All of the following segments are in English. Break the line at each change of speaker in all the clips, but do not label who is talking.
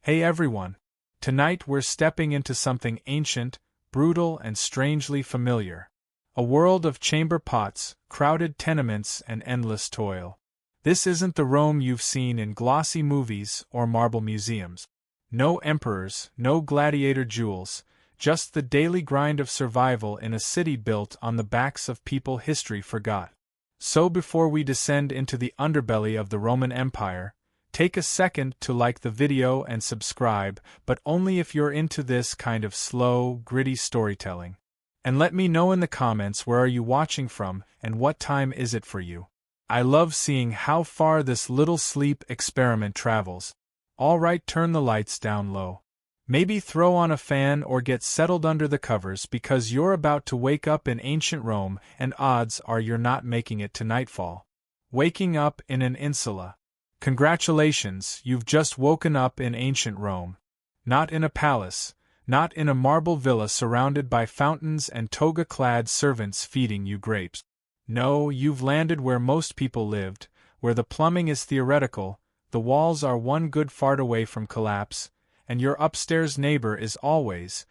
Hey everyone! Tonight we're stepping into something ancient, brutal, and strangely familiar. A world of chamber pots, crowded tenements, and endless toil. This isn't the Rome you've seen in glossy movies or marble museums. No emperors, no gladiator jewels, just the daily grind of survival in a city built on the backs of people history forgot. So before we descend into the underbelly of the Roman Empire, take a second to like the video and subscribe, but only if you're into this kind of slow, gritty storytelling. And let me know in the comments where are you watching from and what time is it for you. I love seeing how far this little sleep experiment travels. Alright, turn the lights down low. Maybe throw on a fan or get settled under the covers because you're about to wake up in ancient Rome and odds are you're not making it to nightfall. Waking up in an insula. Congratulations, you've just woken up in ancient Rome. Not in a palace, not in a marble villa surrounded by fountains and toga-clad servants feeding you grapes. No, you've landed where most people lived, where the plumbing is theoretical, the walls are one good fart away from collapse, and your upstairs neighbor is always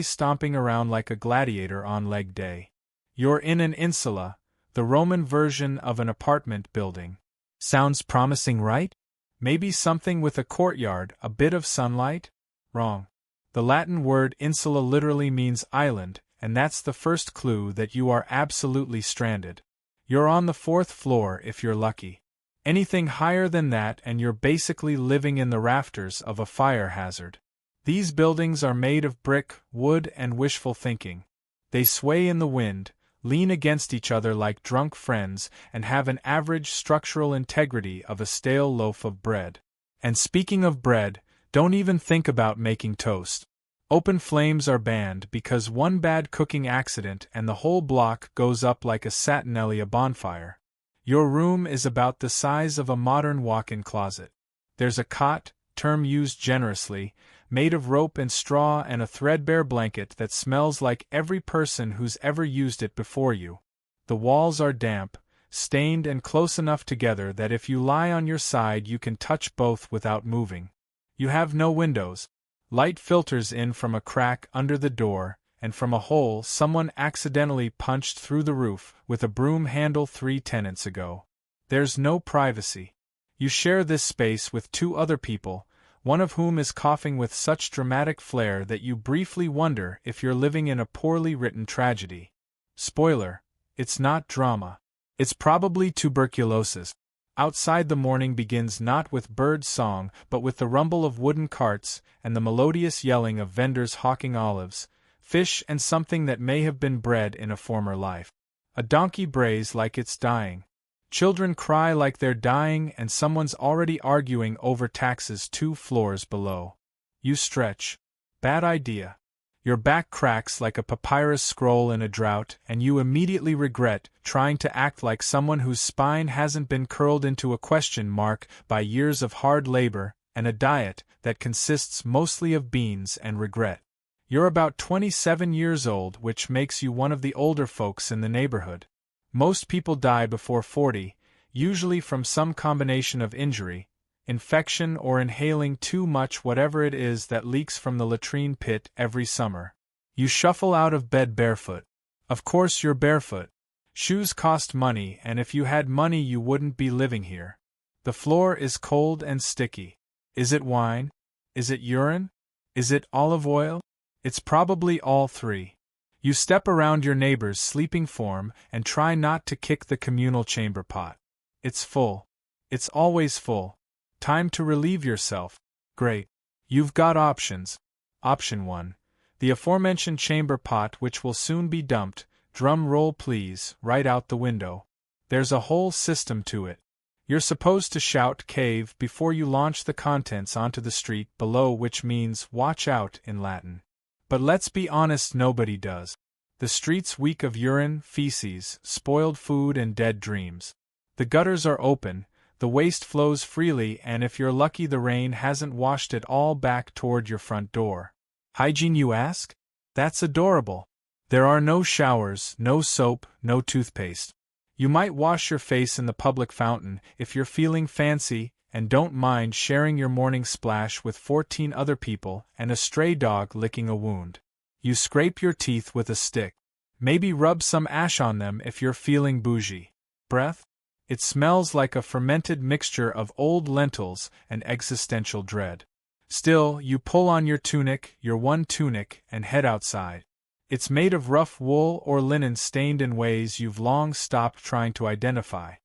stomping around like a gladiator on leg day. You're in an insula, the Roman version of an apartment building. Sounds promising, right? Maybe something with a courtyard, a bit of sunlight? Wrong. The Latin word insula literally means island, and that's the first clue that you are absolutely stranded. You're on the 4th floor if you're lucky. Anything higher than that and you're basically living in the rafters of a fire hazard. These buildings are made of brick, wood, and wishful thinking. They sway in the wind, lean against each other like drunk friends, and have an average structural integrity of a stale loaf of bread. And speaking of bread, don't even think about making toast. Open flames are banned because one bad cooking accident and the whole block goes up like a Saturnalia bonfire. Your room is about the size of a modern walk-in closet. There's a cot, term used generously, made of rope and straw and a threadbare blanket that smells like every person who's ever used it before you. The walls are damp, stained and close enough together that if you lie on your side you can touch both without moving. You have no windows. Light filters in from a crack under the door, and from a hole someone accidentally punched through the roof with a broom handle 3 tenants ago. There's no privacy. You share this space with 2 other people, one of whom is coughing with such dramatic flair that you briefly wonder if you're living in a poorly written tragedy. Spoiler, it's not drama. It's probably tuberculosis. Outside the morning begins not with bird song but with the rumble of wooden carts and the melodious yelling of vendors hawking olives, fish and something that may have been bread in a former life. A donkey brays like it's dying. Children cry like they're dying and someone's already arguing over taxes 2 floors below. You stretch. Bad idea. Your back cracks like a papyrus scroll in a drought and you immediately regret trying to act like someone whose spine hasn't been curled into a question mark by years of hard labor and a diet that consists mostly of beans and regret. You're about 27 years old, which makes you one of the older folks in the neighborhood. Most people die before 40, usually from some combination of injury, infection or inhaling too much whatever it is that leaks from the latrine pit every summer. You shuffle out of bed barefoot. Of course you're barefoot. Shoes cost money and if you had money you wouldn't be living here. The floor is cold and sticky. Is it wine? Is it urine? Is it olive oil? It's probably all 3. You step around your neighbor's sleeping form and try not to kick the communal chamber pot. It's full. It's always full. Time to relieve yourself. Great. You've got options. Option 1. The aforementioned chamber pot which will soon be dumped, drum roll please, right out the window. There's a whole system to it. You're supposed to shout cave before you launch the contents onto the street below, which means watch out in Latin. But let's be honest, nobody does. The street's reek of urine, feces, spoiled food and dead dreams. The gutters are open, the waste flows freely and if you're lucky the rain hasn't washed it all back toward your front door. Hygiene, you ask? That's adorable. There are no showers, no soap, no toothpaste. You might wash your face in the public fountain if you're feeling fancy and don't mind sharing your morning splash with 14 other people and a stray dog licking a wound. You scrape your teeth with a stick. Maybe rub some ash on them if you're feeling bougie. Breath? It smells like a fermented mixture of old lentils and existential dread. Still, you pull on your tunic, your one tunic, and head outside. It's made of rough wool or linen stained in ways you've long stopped trying to identify.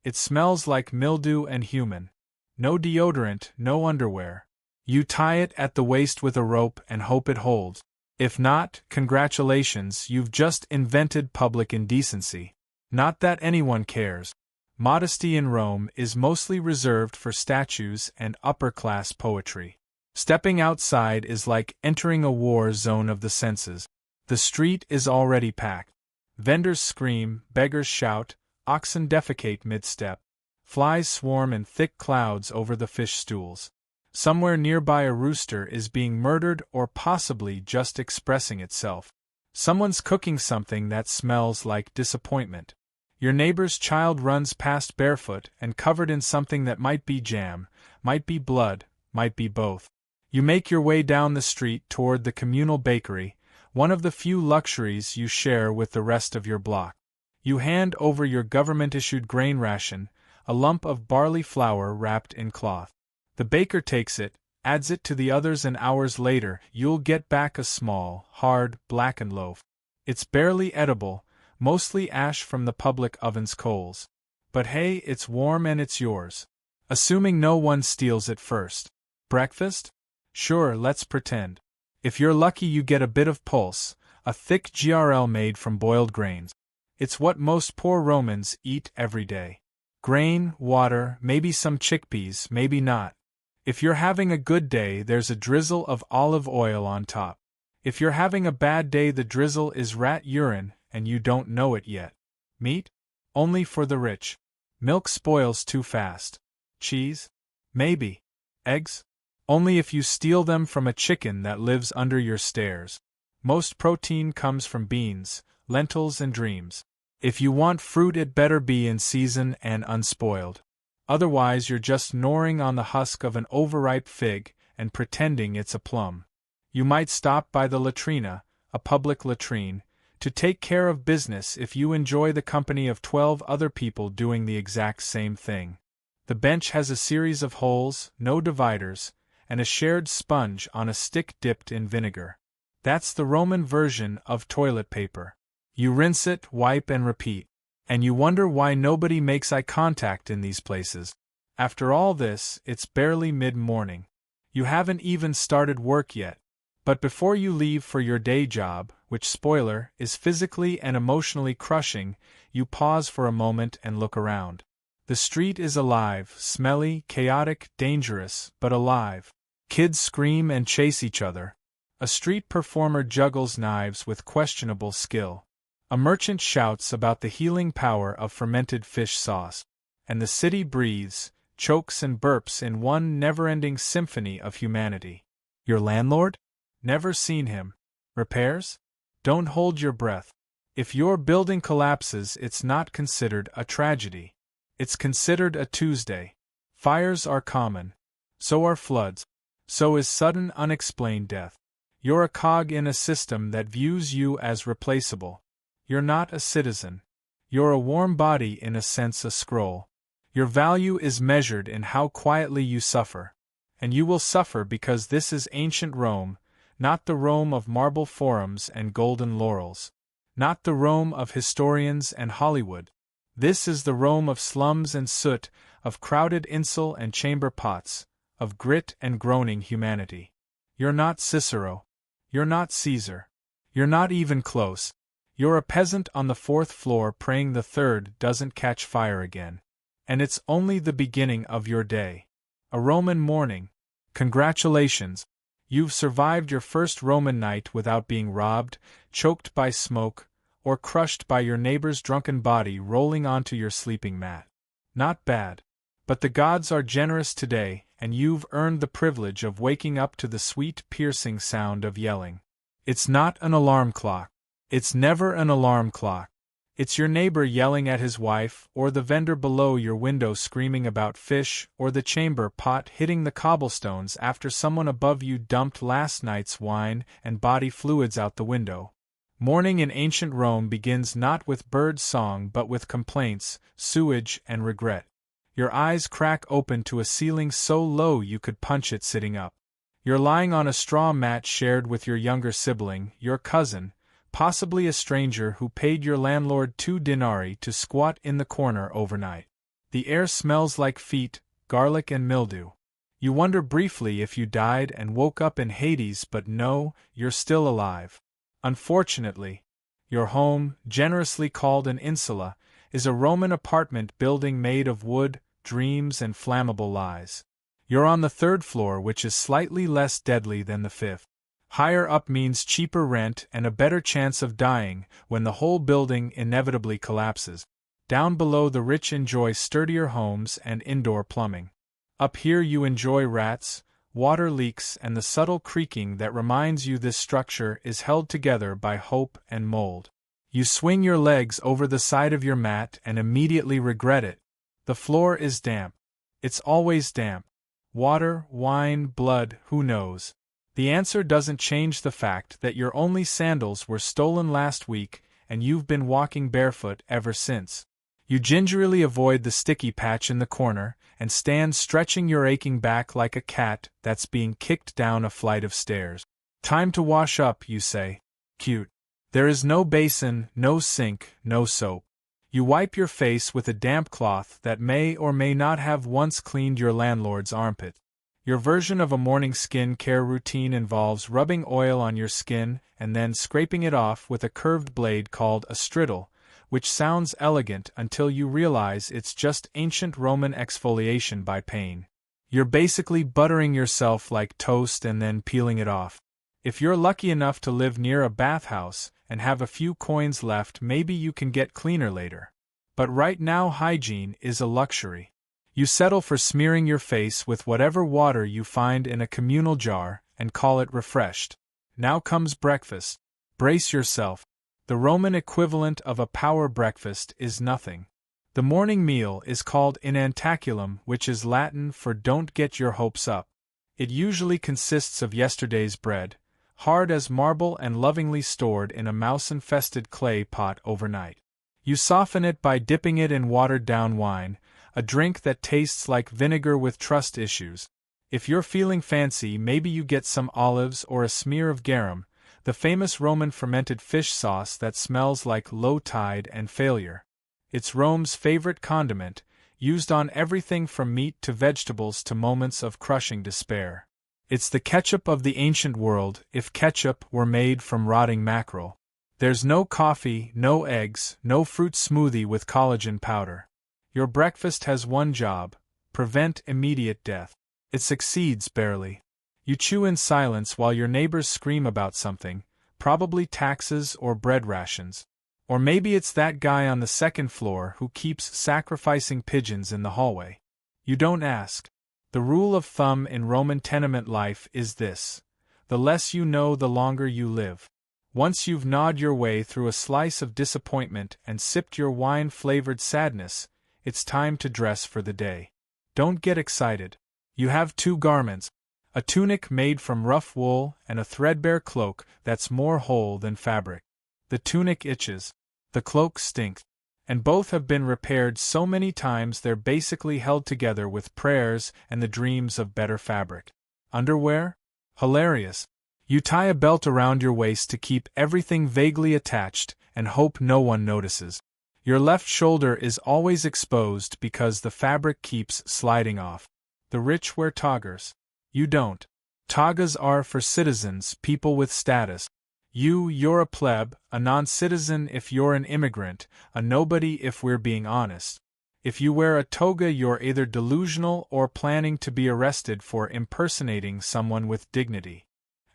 It smells like mildew and human. No deodorant, no underwear. You tie it at the waist with a rope and hope it holds. If not, congratulations, you've just invented public indecency. Not that anyone cares. Modesty in Rome is mostly reserved for statues and upper-class poetry. Stepping outside is like entering a war zone of the senses. The street is already packed. Vendors scream, beggars shout, oxen defecate mid-step. Flies swarm in thick clouds over the fish stools. Somewhere nearby a rooster is being murdered or possibly just expressing itself. Someone's cooking something that smells like disappointment. Your neighbor's child runs past barefoot and covered in something that might be jam, might be blood, might be both. You make your way down the street toward the communal bakery, one of the few luxuries you share with the rest of your block. You hand over your government-issued grain ration, a lump of barley flour wrapped in cloth. The baker takes it, adds it to the others, and hours later you'll get back a small, hard, blackened loaf. It's barely edible, mostly ash from the public oven's coals. But hey, it's warm and it's yours. Assuming no one steals it first. Breakfast? Sure, let's pretend. If you're lucky you get a bit of pulse, a thick GRL made from boiled grains. It's what most poor Romans eat every day. Grain, water, maybe some chickpeas, maybe not. If you're having a good day, there's a drizzle of olive oil on top. If you're having a bad day, the drizzle is rat urine, and you don't know it yet. Meat? Only for the rich. Milk spoils too fast. Cheese? Maybe. Eggs? Only if you steal them from a chicken that lives under your stairs. Most protein comes from beans, lentils, and dreams. If you want fruit, it better be in season and unspoiled. Otherwise, you're just gnawing on the husk of an overripe fig and pretending it's a plum. You might stop by the latrina, a public latrine, to take care of business if you enjoy the company of 12 other people doing the exact same thing. The bench has a series of holes, no dividers, and a shared sponge on a stick dipped in vinegar. That's the Roman version of toilet paper. You rinse it, wipe, and repeat. And you wonder why nobody makes eye contact in these places. After all this, it's barely mid-morning. You haven't even started work yet. But before you leave for your day job, which, spoiler, is physically and emotionally crushing, you pause for a moment and look around. The street is alive, smelly, chaotic, dangerous, but alive. Kids scream and chase each other. A street performer juggles knives with questionable skill. A merchant shouts about the healing power of fermented fish sauce. And the city breathes, chokes and burps in one never-ending symphony of humanity. Your landlord? Never seen him. Repairs? Don't hold your breath. If your building collapses, it's not considered a tragedy. It's considered a Tuesday. Fires are common. So are floods. So is sudden unexplained death. You're a cog in a system that views you as replaceable. You're not a citizen. You're a warm body, in a sense a scroll. Your value is measured in how quietly you suffer. And you will suffer because this is ancient Rome, not the Rome of marble forums and golden laurels. Not the Rome of historians and Hollywood. This is the Rome of slums and soot, of crowded insel and chamber pots, of grit and groaning humanity. You're not Cicero. You're not Caesar. You're not even close. You're a peasant on the 4th floor praying the 3rd doesn't catch fire again. And it's only the beginning of your day. A Roman morning. Congratulations. You've survived your first Roman night without being robbed, choked by smoke, or crushed by your neighbor's drunken body rolling onto your sleeping mat. Not bad. But the gods are generous today, and you've earned the privilege of waking up to the sweet, piercing sound of yelling. It's not an alarm clock. It's never an alarm clock. It's your neighbor yelling at his wife, or the vendor below your window screaming about fish, or the chamber pot hitting the cobblestones after someone above you dumped last night's wine and body fluids out the window. Morning in ancient Rome begins not with bird song but with complaints, sewage, and regret. Your eyes crack open to a ceiling so low you could punch it sitting up. You're lying on a straw mat shared with your younger sibling, your cousin, possibly a stranger who paid your landlord 2 denarii to squat in the corner overnight. The air smells like feet, garlic and mildew. You wonder briefly if you died and woke up in Hades, but no, you're still alive. Unfortunately, your home, generously called an insula, is a Roman apartment building made of wood, dreams and flammable lies. You're on the 3rd floor, which is slightly less deadly than the 5th. Higher up means cheaper rent and a better chance of dying when the whole building inevitably collapses. Down below, the rich enjoy sturdier homes and indoor plumbing. Up here you enjoy rats, water leaks and the subtle creaking that reminds you this structure is held together by hope and mold. You swing your legs over the side of your mat and immediately regret it. The floor is damp. It's always damp. Water, wine, blood, who knows? The answer doesn't change the fact that your only sandals were stolen last week and you've been walking barefoot ever since. You gingerly avoid the sticky patch in the corner and stand stretching your aching back like a cat that's being kicked down a flight of stairs. Time to wash up, you say. Cute. There is no basin, no sink, no soap. You wipe your face with a damp cloth that may or may not have once cleaned your landlord's armpit. Your version of a morning skin care routine involves rubbing oil on your skin and then scraping it off with a curved blade called a strittle, which sounds elegant until you realize it's just ancient Roman exfoliation by pain. You're basically buttering yourself like toast and then peeling it off. If you're lucky enough to live near a bathhouse and have a few coins left, maybe you can get cleaner later. But right now, hygiene is a luxury. You settle for smearing your face with whatever water you find in a communal jar and call it refreshed. Now comes breakfast. Brace yourself. The Roman equivalent of a power breakfast is nothing. The morning meal is called inantaculum, which is Latin for don't get your hopes up. It usually consists of yesterday's bread, hard as marble and lovingly stored in a mouse-infested clay pot overnight. You soften it by dipping it in watered-down wine, a drink that tastes like vinegar with trust issues. If you're feeling fancy, maybe you get some olives or a smear of garum, the famous Roman fermented fish sauce that smells like low tide and failure. It's Rome's favorite condiment, used on everything from meat to vegetables to moments of crushing despair. It's the ketchup of the ancient world, if ketchup were made from rotting mackerel. There's no coffee, no eggs, no fruit smoothie with collagen powder. Your breakfast has one job: prevent immediate death. It succeeds barely. You chew in silence while your neighbors scream about something, probably taxes or bread rations. Or maybe it's that guy on the 2nd floor who keeps sacrificing pigeons in the hallway. You don't ask. The rule of thumb in Roman tenement life is this: the less you know, the longer you live. Once you've gnawed your way through a slice of disappointment and sipped your wine-flavored sadness, it's time to dress for the day. Don't get excited. You have 2 garments: a tunic made from rough wool and a threadbare cloak that's more whole than fabric. The tunic itches. The cloak stinks. And both have been repaired so many times they're basically held together with prayers and the dreams of better fabric. Underwear? Hilarious. You tie a belt around your waist to keep everything vaguely attached and hope no one notices. Your left shoulder is always exposed because the fabric keeps sliding off. The rich wear togas. You don't. Togas are for citizens, people with status. You're a pleb, a non-citizen if you're an immigrant, a nobody if we're being honest. If you wear a toga, you're either delusional or planning to be arrested for impersonating someone with dignity.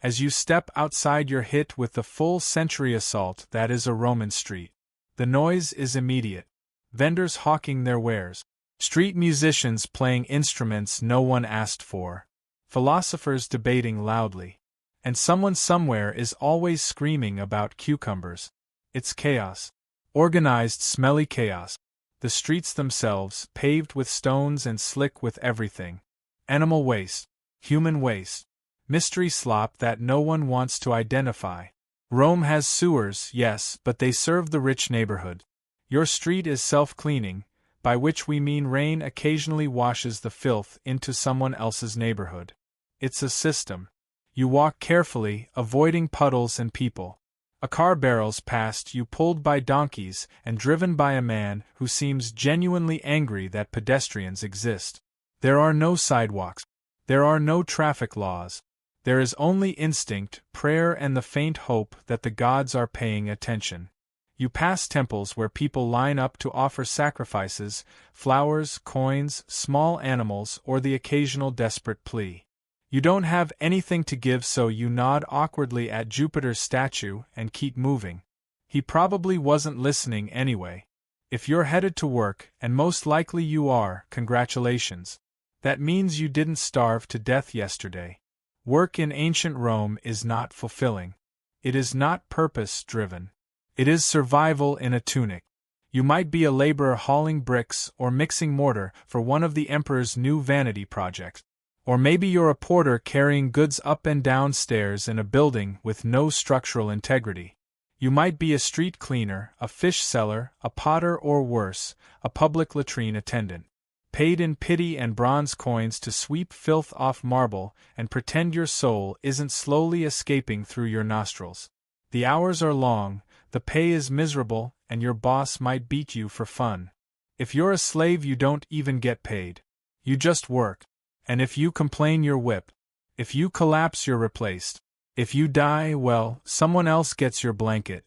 As you step outside, you're hit with the full century assault that is a Roman street. The noise is immediate. Vendors hawking their wares. Street musicians playing instruments no one asked for. Philosophers debating loudly. And someone somewhere is always screaming about cucumbers. It's chaos. Organized, smelly chaos. The streets themselves, paved with stones and slick with everything. Animal waste. Human waste. Mystery slop that no one wants to identify. Rome has sewers, yes, but they serve the rich neighborhood. Your street is self-cleaning, by which we mean rain occasionally washes the filth into someone else's neighborhood. It's a system. You walk carefully, avoiding puddles and people. A car barrels past you pulled by donkeys and driven by a man who seems genuinely angry that pedestrians exist. There are no sidewalks. There are no traffic laws. There is only instinct, prayer, and the faint hope that the gods are paying attention. You pass temples where people line up to offer sacrifices, flowers, coins, small animals, or the occasional desperate plea. You don't have anything to give, so you nod awkwardly at Jupiter's statue and keep moving. He probably wasn't listening anyway. If you're headed to work, and most likely you are, congratulations. That means you didn't starve to death yesterday. Work in ancient Rome is not fulfilling. It is not purpose-driven. It is survival in a tunic. You might be a laborer hauling bricks or mixing mortar for one of the emperor's new vanity projects. Or maybe you're a porter carrying goods up and down stairs in a building with no structural integrity. You might be a street cleaner, a fish seller, a potter, or worse, a public latrine attendant. Paid in pity and bronze coins to sweep filth off marble and pretend your soul isn't slowly escaping through your nostrils. The hours are long, the pay is miserable, and your boss might beat you for fun. If you're a slave, you don't even get paid. You just work. And if you complain, you're whipped. If you collapse, you're replaced. If you die, well, someone else gets your blanket.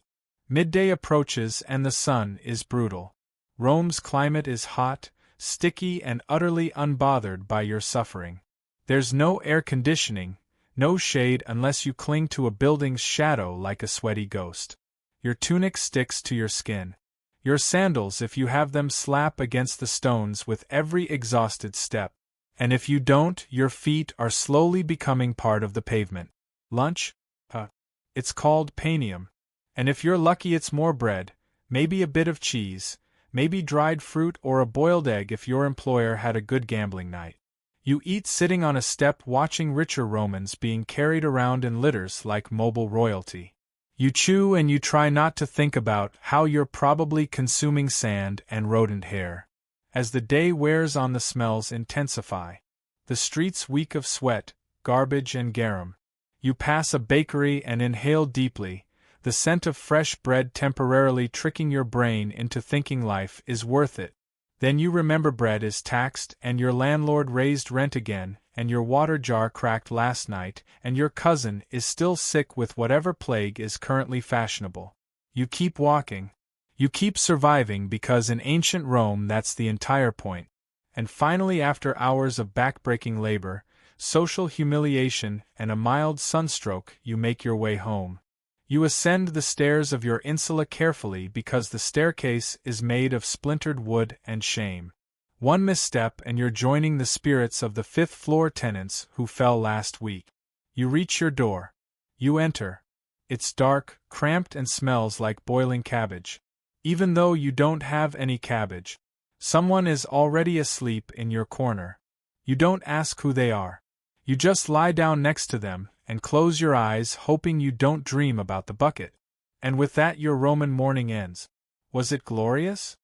Midday approaches and the sun is brutal. Rome's climate is hot, sticky, and utterly unbothered by your suffering. There's no air conditioning, no shade unless you cling to a building's shadow like a sweaty ghost. Your tunic sticks to your skin. Your sandals, if you have them, slap against the stones with every exhausted step. And if you don't, your feet are slowly becoming part of the pavement. Lunch? It's called painium. And if you're lucky, it's more bread, maybe a bit of cheese, maybe dried fruit or a boiled egg if your employer had a good gambling night. You eat sitting on a step watching richer Romans being carried around in litters like mobile royalty. You chew and you try not to think about how you're probably consuming sand and rodent hair. As the day wears on, the smells intensify. The streets reek of sweat, garbage, and garum. You pass a bakery and inhale deeply, the scent of fresh bread temporarily tricking your brain into thinking life is worth it. Then you remember bread is taxed, and your landlord raised rent again, and your water jar cracked last night, and your cousin is still sick with whatever plague is currently fashionable. You keep walking. You keep surviving because in ancient Rome that's the entire point. And finally, after hours of backbreaking labor, social humiliation, and a mild sunstroke, you make your way home. You ascend the stairs of your insula carefully because the staircase is made of splintered wood and shame. One misstep and you're joining the spirits of the fifth-floor tenants who fell last week. You reach your door. You enter. It's dark, cramped, and smells like boiling cabbage. Even though you don't have any cabbage. Someone is already asleep in your corner. You don't ask who they are. You just lie down next to them and close your eyes, hoping you don't dream about the bucket. And with that your Roman morning ends. Was it glorious?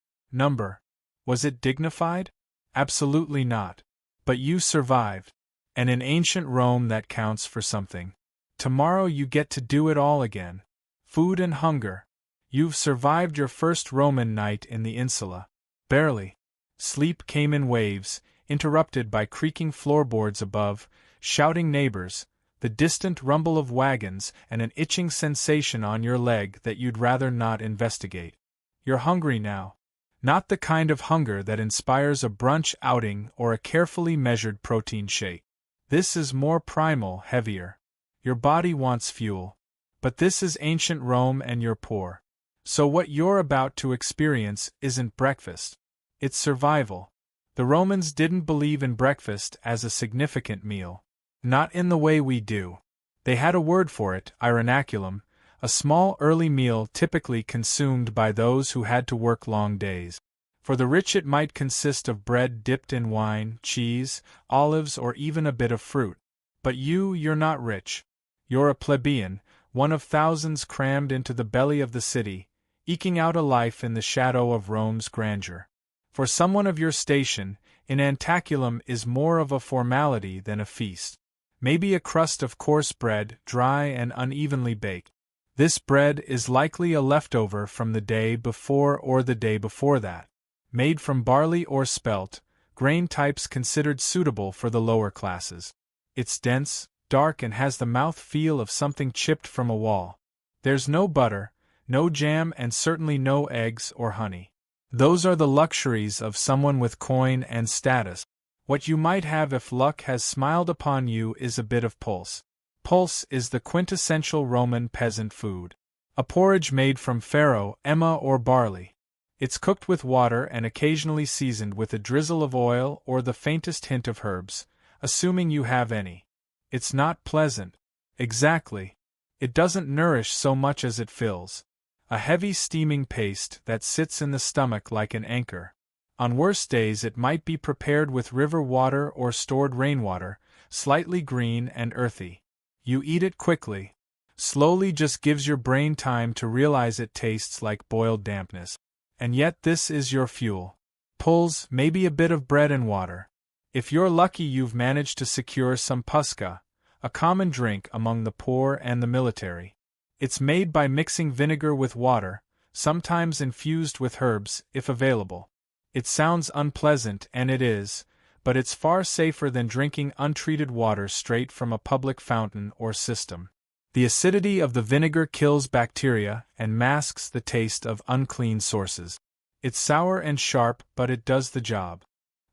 Was it dignified? Absolutely not. But you survived. And in ancient Rome that counts for something. Tomorrow you get to do it all again. Food and hunger. You've survived your first Roman night in the insula. Barely. Sleep came in waves, interrupted by creaking floorboards above, shouting neighbors, the distant rumble of wagons, and an itching sensation on your leg that you'd rather not investigate. You're hungry now. Not the kind of hunger that inspires a brunch outing or a carefully measured protein shake. This is more primal, heavier. Your body wants fuel. But this is ancient Rome and you're poor. So what you're about to experience isn't breakfast. It's survival. The Romans didn't believe in breakfast as a significant meal. Not in the way we do. They had a word for it, ironaculum, a small early meal typically consumed by those who had to work long days. For the rich it might consist of bread dipped in wine, cheese, olives, or even a bit of fruit. But you're not rich. You're a plebeian, one of thousands crammed into the belly of the city, eking out a life in the shadow of Rome's grandeur. For someone of your station, inantaculum is more of a formality than a feast. Maybe a crust of coarse bread, dry and unevenly baked. This bread is likely a leftover from the day before or the day before that. Made from barley or spelt, grain types considered suitable for the lower classes. It's dense, dark, and has the mouth feel of something chipped from a wall. There's no butter, no jam, and certainly no eggs or honey. Those are the luxuries of someone with coin and status. What you might have if luck has smiled upon you is a bit of pulse. Pulse is the quintessential Roman peasant food. A porridge made from farro, emma, or barley. It's cooked with water and occasionally seasoned with a drizzle of oil or the faintest hint of herbs, assuming you have any. It's not pleasant. Exactly. It doesn't nourish so much as it fills. A heavy steaming paste that sits in the stomach like an anchor. On worse days it might be prepared with river water or stored rainwater, slightly green and earthy. You eat it quickly. Slowly, just gives your brain time to realize it tastes like boiled dampness. And yet this is your fuel. Pulls, maybe a bit of bread and water. If you're lucky you've managed to secure some puska, a common drink among the poor and the military. It's made by mixing vinegar with water, sometimes infused with herbs, if available. It sounds unpleasant, and it is, but it's far safer than drinking untreated water straight from a public fountain or system. The acidity of the vinegar kills bacteria and masks the taste of unclean sources. It's sour and sharp, but it does the job.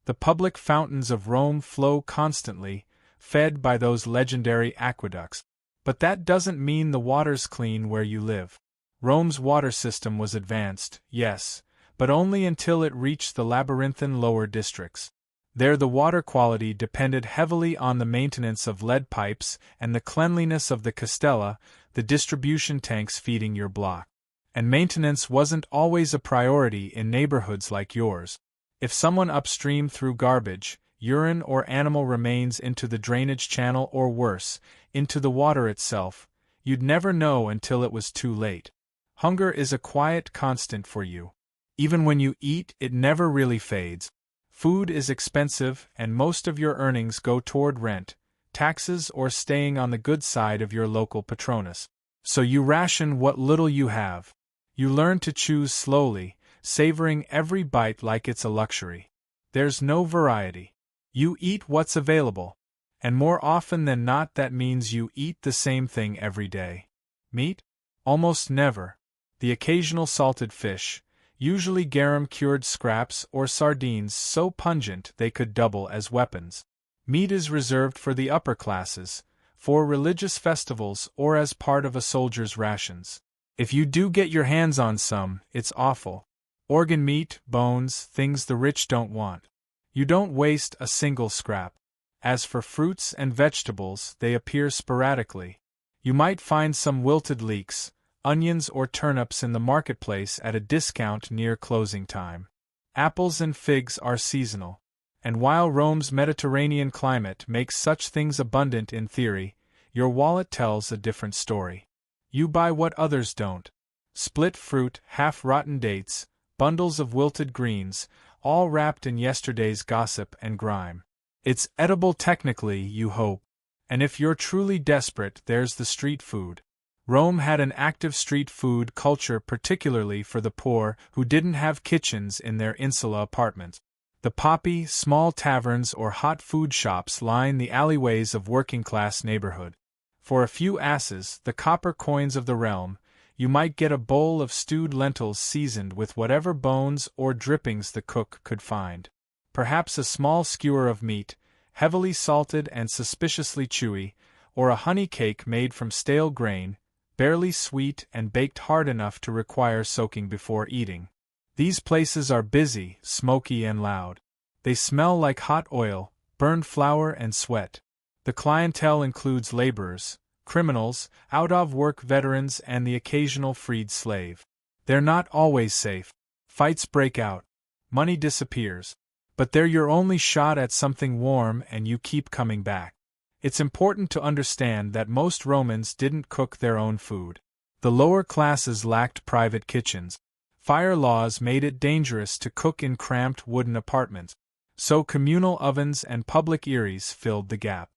The public fountains of Rome flow constantly, fed by those legendary aqueducts. But that doesn't mean the water's clean where you live. Rome's water system was advanced, yes, but only until it reached the labyrinthine lower districts. There the water quality depended heavily on the maintenance of lead pipes and the cleanliness of the castella, the distribution tanks feeding your block. And maintenance wasn't always a priority in neighborhoods like yours. If someone upstream threw garbage, urine, or animal remains into the drainage channel, or worse, into the water itself, you'd never know until it was too late. Hunger is a quiet constant for you. Even when you eat, it never really fades. Food is expensive, and most of your earnings go toward rent, taxes, or staying on the good side of your local patronus. So you ration what little you have. You learn to choose slowly, savoring every bite like it's a luxury. There's no variety. You eat what's available. And more often than not that means you eat the same thing every day. Meat? Almost never. The occasional salted fish, usually garum-cured scraps or sardines so pungent they could double as weapons. Meat is reserved for the upper classes, for religious festivals, or as part of a soldier's rations. If you do get your hands on some, it's awful. Organ meat, bones, things the rich don't want. You don't waste a single scrap. As for fruits and vegetables, they appear sporadically. You might find some wilted leeks, onions, or turnips in the marketplace at a discount near closing time. Apples and figs are seasonal. And while Rome's Mediterranean climate makes such things abundant in theory, your wallet tells a different story. You buy what others don't. Split fruit, half-rotten dates, bundles of wilted greens, all wrapped in yesterday's gossip and grime. It's edible technically, you hope. And if you're truly desperate, there's the street food. Rome had an active street food culture, particularly for the poor who didn't have kitchens in their insula apartments. The poppy, small taverns or hot food shops line the alleyways of working-class neighborhood. For a few asses, the copper coins of the realm, you might get a bowl of stewed lentils seasoned with whatever bones or drippings the cook could find. Perhaps a small skewer of meat, heavily salted and suspiciously chewy, or a honey cake made from stale grain, barely sweet and baked hard enough to require soaking before eating. These places are busy, smoky, and loud. They smell like hot oil, burned flour, and sweat. The clientele includes laborers, criminals, out-of-work veterans, and the occasional freed slave. They're not always safe. Fights break out. Money disappears. But they're your only shot at something warm, and you keep coming back. It's important to understand that most Romans didn't cook their own food. The lower classes lacked private kitchens. Fire laws made it dangerous to cook in cramped wooden apartments, so communal ovens and public eyries filled the gap.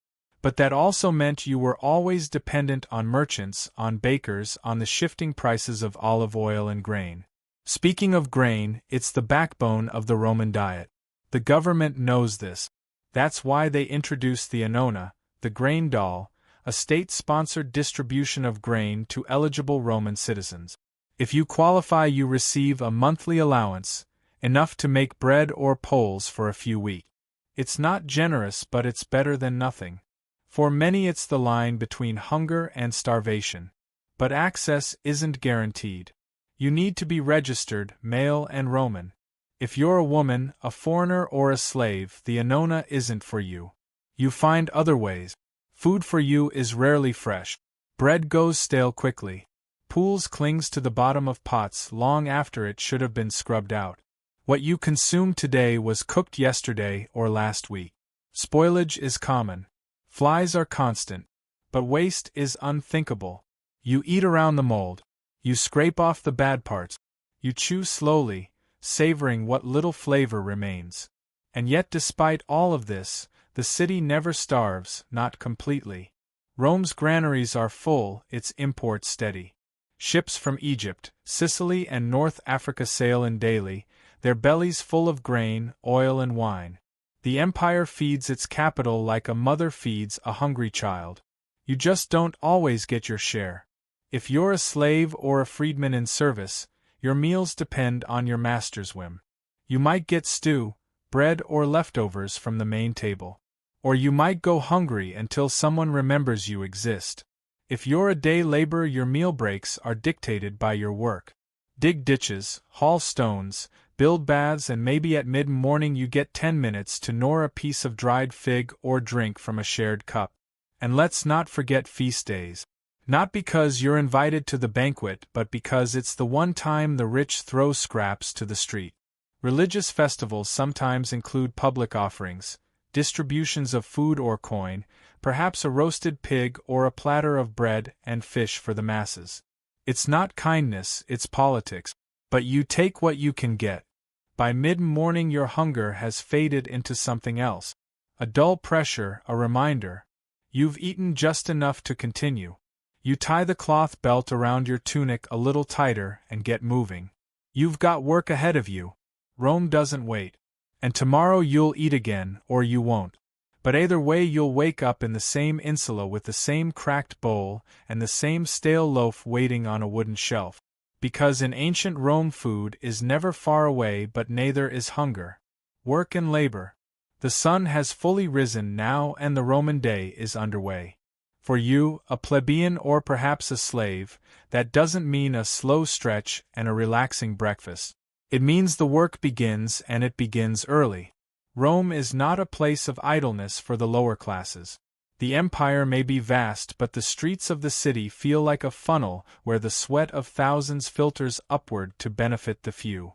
But that also meant you were always dependent on merchants, on bakers, on the shifting prices of olive oil and grain. Speaking of grain, it's the backbone of the Roman diet. The government knows this. That's why they introduced the annona, the grain doll, a state-sponsored distribution of grain to eligible Roman citizens. If you qualify, you receive a monthly allowance, enough to make bread or poles for a few weeks. It's not generous, but it's better than nothing. For many, it's the line between hunger and starvation. But access isn't guaranteed. You need to be registered, male and Roman. If you're a woman, a foreigner, or a slave, the annona isn't for you. You find other ways. Food for you is rarely fresh. Bread goes stale quickly. Pools clings to the bottom of pots long after it should have been scrubbed out. What you consumed today was cooked yesterday or last week. Spoilage is common. Flies are constant. But waste is unthinkable. You eat around the mold. You scrape off the bad parts. You chew slowly, savoring what little flavor remains. And yet, despite all of this, the city never starves, not completely. Rome's granaries are full, its imports steady. Ships from Egypt, Sicily, and North Africa sail in daily, their bellies full of grain, oil, and wine. The empire feeds its capital like a mother feeds a hungry child. You just don't always get your share. If you're a slave or a freedman in service, your meals depend on your master's whim. You might get stew, bread, or leftovers from the main table. Or you might go hungry until someone remembers you exist. If you're a day laborer, your meal breaks are dictated by your work. Dig ditches, haul stones, build baths, and maybe at mid-morning you get 10 minutes to gnaw a piece of dried fig or drink from a shared cup. And let's not forget feast days. Not because you're invited to the banquet, but because it's the one time the rich throw scraps to the street. Religious festivals sometimes include public offerings, distributions of food or coin, perhaps a roasted pig or a platter of bread and fish for the masses. It's not kindness, it's politics. But you take what you can get. By mid-morning your hunger has faded into something else. A dull pressure, a reminder. You've eaten just enough to continue. You tie the cloth belt around your tunic a little tighter and get moving. You've got work ahead of you. Rome doesn't wait. And tomorrow you'll eat again, or you won't. But either way you'll wake up in the same insula with the same cracked bowl and the same stale loaf waiting on a wooden shelf. Because in ancient Rome food is never far away, but neither is hunger. Work and labor. The sun has fully risen now and the Roman day is underway. For you, a plebeian or perhaps a slave, that doesn't mean a slow stretch and a relaxing breakfast. It means the work begins, and it begins early. Rome is not a place of idleness for the lower classes. The empire may be vast, but the streets of the city feel like a funnel where the sweat of thousands filters upward to benefit the few.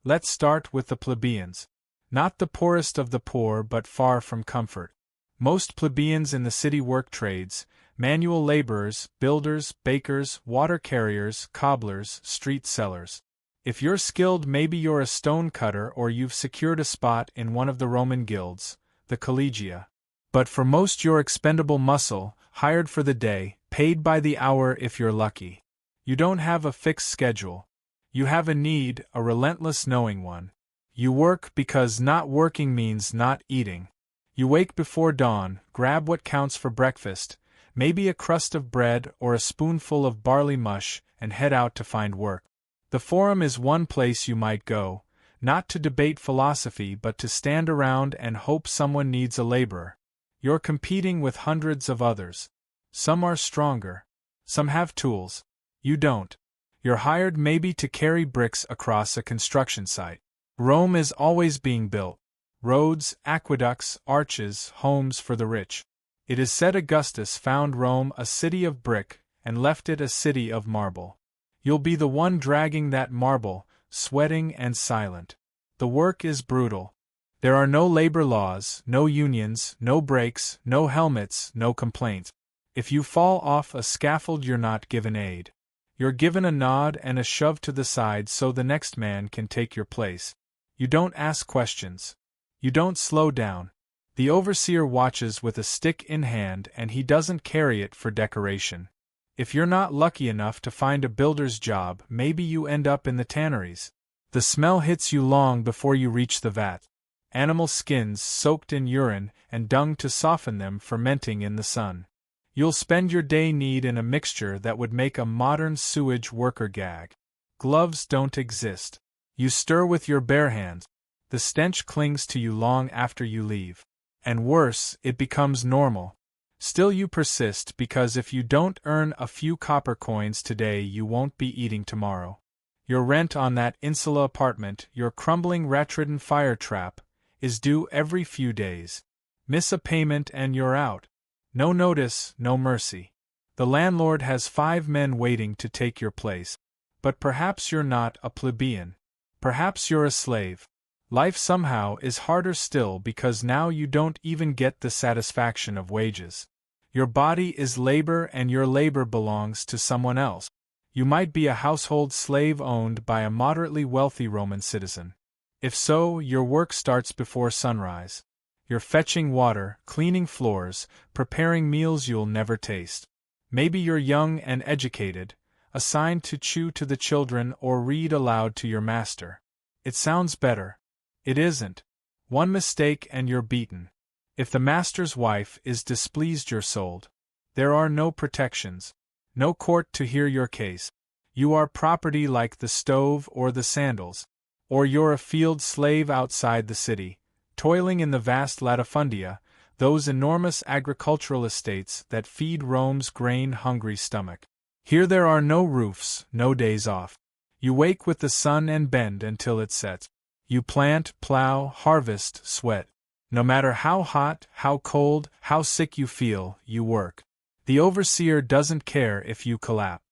Let's start with the plebeians. Not the poorest of the poor, but far from comfort. Most plebeians in the city work trades, manual laborers, builders, bakers, water carriers, cobblers, street sellers. If you're skilled, maybe you're a stone cutter or you've secured a spot in one of the Roman guilds, the collegia. But for most you're expendable muscle, hired for the day, paid by the hour if you're lucky. You don't have a fixed schedule. You have a need, a relentless knowing one. You work because not working means not eating. You wake before dawn, grab what counts for breakfast, maybe a crust of bread or a spoonful of barley mush, and head out to find work. The Forum is one place you might go, not to debate philosophy but to stand around and hope someone needs a laborer. You're competing with hundreds of others. Some are stronger. Some have tools. You don't. You're hired maybe to carry bricks across a construction site. Rome is always being built. Roads, aqueducts, arches, homes for the rich. It is said Augustus found Rome a city of brick and left it a city of marble. You'll be the one dragging that marble, sweating and silent. The work is brutal. There are no labor laws, no unions, no breaks, no helmets, no complaints. If you fall off a scaffold, you're not given aid. You're given a nod and a shove to the side so the next man can take your place. You don't ask questions. You don't slow down. The overseer watches with a stick in hand, and he doesn't carry it for decoration. If you're not lucky enough to find a builder's job, maybe you end up in the tanneries. The smell hits you long before you reach the vat. Animal skins soaked in urine and dung to soften them, fermenting in the sun. You'll spend your day knead in a mixture that would make a modern sewage worker gag. Gloves don't exist. You stir with your bare hands. The stench clings to you long after you leave. And worse, it becomes normal. Still you persist, because if you don't earn a few copper coins today, you won't be eating tomorrow. Your rent on that insula apartment, your crumbling rat-ridden fire trap, is due every few days. Miss a payment and you're out. No notice, no mercy. The landlord has 5 men waiting to take your place. But perhaps you're not a plebeian. Perhaps you're a slave. Life somehow is harder still, because now you don't even get the satisfaction of wages. Your body is labor, and your labor belongs to someone else. You might be a household slave owned by a moderately wealthy Roman citizen. If so, your work starts before sunrise. You're fetching water, cleaning floors, preparing meals you'll never taste. Maybe you're young and educated, assigned to chew to the children or read aloud to your master. It sounds better. It isn't. One mistake and you're beaten. If the master's wife is displeased, you're sold. There are no protections. No court to hear your case. You are property like the stove or the sandals. Or you're a field slave outside the city, toiling in the vast latifundia, those enormous agricultural estates that feed Rome's grain-hungry stomach. Here there are no roofs, no days off. You wake with the sun and bend until it sets. You plant, plow, harvest, sweat. No matter how hot, how cold, how sick you feel, you work. The overseer doesn't care if you collapse.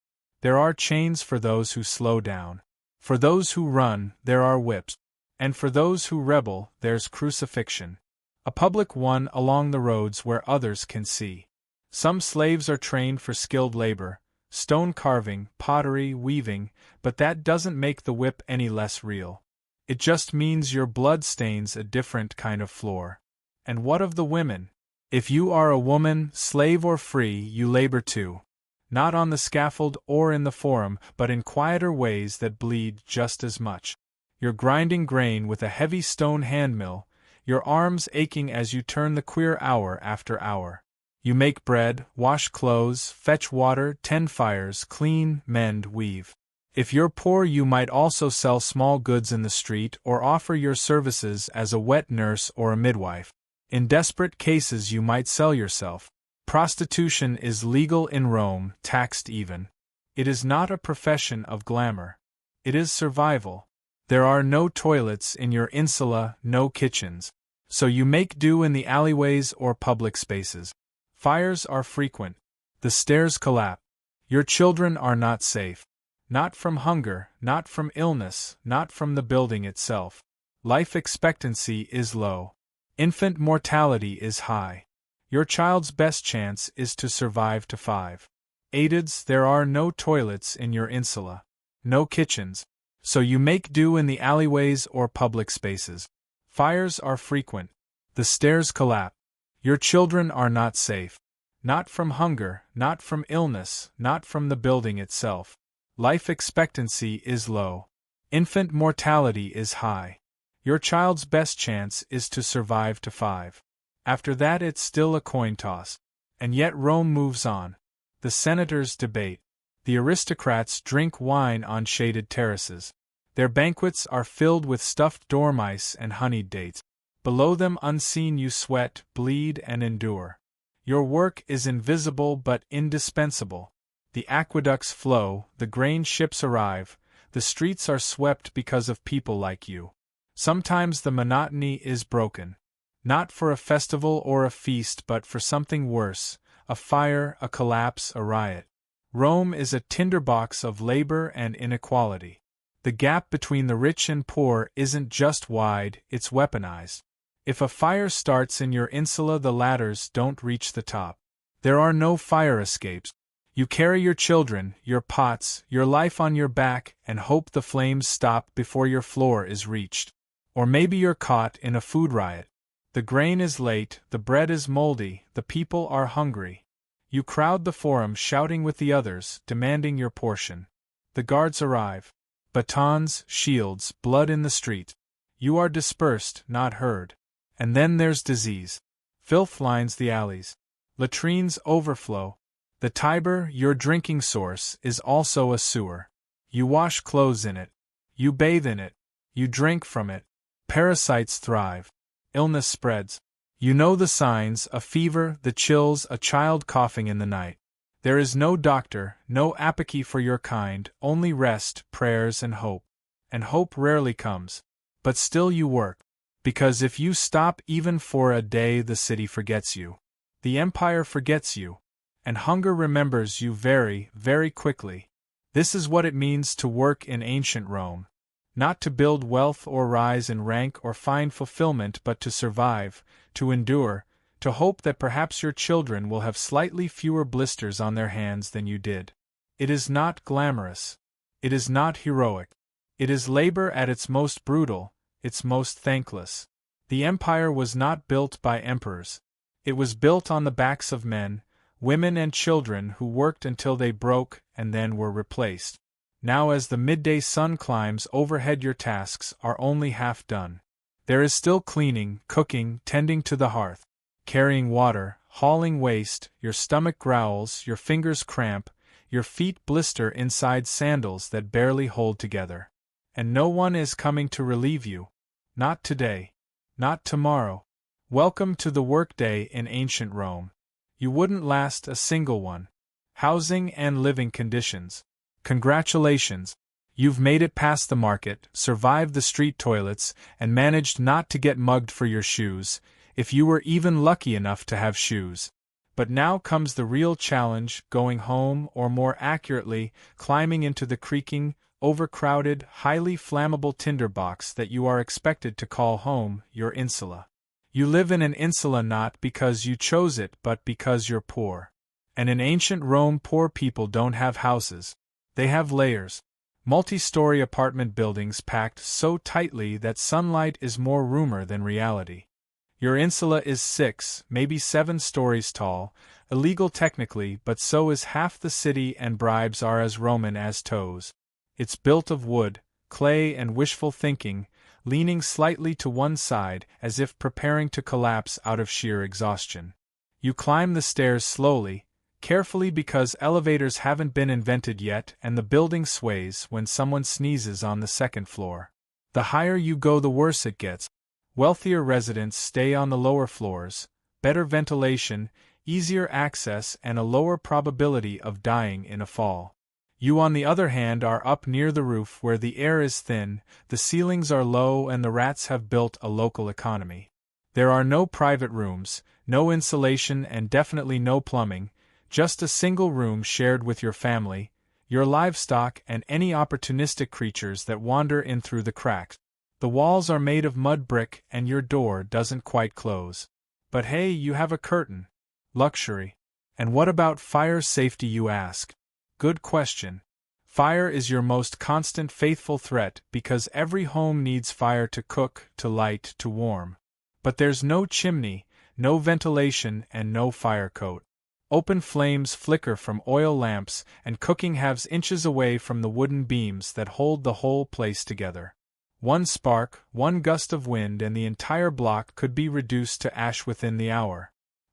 There are chains for those who slow down. For those who run, there are whips. And for those who rebel, there's crucifixion. A public one along the roads where others can see. Some slaves are trained for skilled labor, stone carving, pottery, weaving, but that doesn't make the whip any less real. It just means your blood stains a different kind of floor. And what of the women? If you are a woman, slave or free, you labor too. Not on the scaffold or in the forum, but in quieter ways that bleed just as much. You're grinding grain with a heavy stone handmill, your arms aching as you turn the queer hour after hour. You make bread, wash clothes, fetch water, tend fires, clean, mend, weave. If you're poor, you might also sell small goods in the street or offer your services as a wet nurse or a midwife. In desperate cases, you might sell yourself. Prostitution is legal in Rome, taxed even. It is not a profession of glamour. It is survival. There are no toilets in your insula, no kitchens. So you make do in the alleyways or public spaces. Fires are frequent. The stairs collapse. Your children are not safe. Not from hunger, not from illness, not from the building itself. Life expectancy is low. Infant mortality is high. Your child's best chance is to survive to 5. Aids, there are no toilets in your insula. No kitchens. So you make do in the alleyways or public spaces. Fires are frequent. The stairs collapse. Your children are not safe. Not from hunger, not from illness, not from the building itself. Life expectancy is low. Infant mortality is high. Your child's best chance is to survive to 5. After that, it's still a coin toss. And yet Rome moves on. The senators debate. The aristocrats drink wine on shaded terraces. Their banquets are filled with stuffed dormice and honeyed dates. Below them, unseen, you sweat, bleed, and endure. Your work is invisible but indispensable. The aqueducts flow, the grain ships arrive, the streets are swept because of people like you. Sometimes the monotony is broken. Not for a festival or a feast, but for something worse: a fire, a collapse, a riot. Rome is a tinderbox of labor and inequality. The gap between the rich and poor isn't just wide, it's weaponized. If a fire starts in your insula, the ladders don't reach the top. There are no fire escapes. You carry your children, your pots, your life on your back, and hope the flames stop before your floor is reached. Or maybe you're caught in a food riot. The grain is late, the bread is moldy, the people are hungry. You crowd the forum, shouting with the others, demanding your portion. The guards arrive. Batons, shields, blood in the street. You are dispersed, not heard. And then there's disease. Filth lines the alleys. Latrines overflow. The Tiber, your drinking source, is also a sewer. You wash clothes in it. You bathe in it. You drink from it. Parasites thrive. Illness spreads. You know the signs: a fever, the chills, a child coughing in the night. There is no doctor, no apothecary for your kind, only rest, prayers, and hope. And hope rarely comes. But still you work. Because if you stop even for a day, the city forgets you. The empire forgets you. And hunger remembers you very, very quickly. This is what it means to work in ancient Rome. Not to build wealth or rise in rank or find fulfillment, but to survive, to endure, to hope that perhaps your children will have slightly fewer blisters on their hands than you did. It is not glamorous. It is not heroic. It is labor at its most brutal, its most thankless. The empire was not built by emperors. It was built on the backs of men, women and children who worked until they broke and then were replaced. Now as the midday sun climbs overhead, your tasks are only half done. There is still cleaning, cooking, tending to the hearth, carrying water, hauling waste. Your stomach growls, your fingers cramp, your feet blister inside sandals that barely hold together. And no one is coming to relieve you. Not today. Not tomorrow. Welcome to the workday in ancient Rome. You wouldn't last a single one. Housing and living conditions. Congratulations. You've made it past the market, survived the street toilets, and managed not to get mugged for your shoes, if you were even lucky enough to have shoes. But now comes the real challenge: going home, or more accurately, climbing into the creaking, overcrowded, highly flammable tinderbox that you are expected to call home, your insula. You live in an insula not because you chose it, but because you're poor. And in ancient Rome, poor people don't have houses. They have layers. Multi-story apartment buildings packed so tightly that sunlight is more rumor than reality. Your insula is 6, maybe 7 stories tall, illegal technically, but so is half the city, and bribes are as Roman as toes. It's built of wood, clay, and wishful thinking, leaning slightly to one side as if preparing to collapse out of sheer exhaustion. You climb the stairs slowly, carefully, because elevators haven't been invented yet, and the building sways when someone sneezes on the second floor. The higher you go, the worse it gets. Wealthier residents stay on the lower floors, better ventilation, easier access, and a lower probability of dying in a fall. You, on the other hand, are up near the roof where the air is thin, the ceilings are low, and the rats have built a local economy. There are no private rooms, no insulation, and definitely no plumbing, just a single room shared with your family, your livestock, and any opportunistic creatures that wander in through the cracks. The walls are made of mud brick, and your door doesn't quite close. But hey, you have a curtain. Luxury. And what about fire safety, you ask? Good question. Fire is your most constant, faithful threat, because every home needs fire to cook, to light, to warm. But there's no chimney, no ventilation, and no fire coat. Open flames flicker from oil lamps, and cooking halves inches away from the wooden beams that hold the whole place together. One spark, one gust of wind, and the entire block could be reduced to ash within the hour.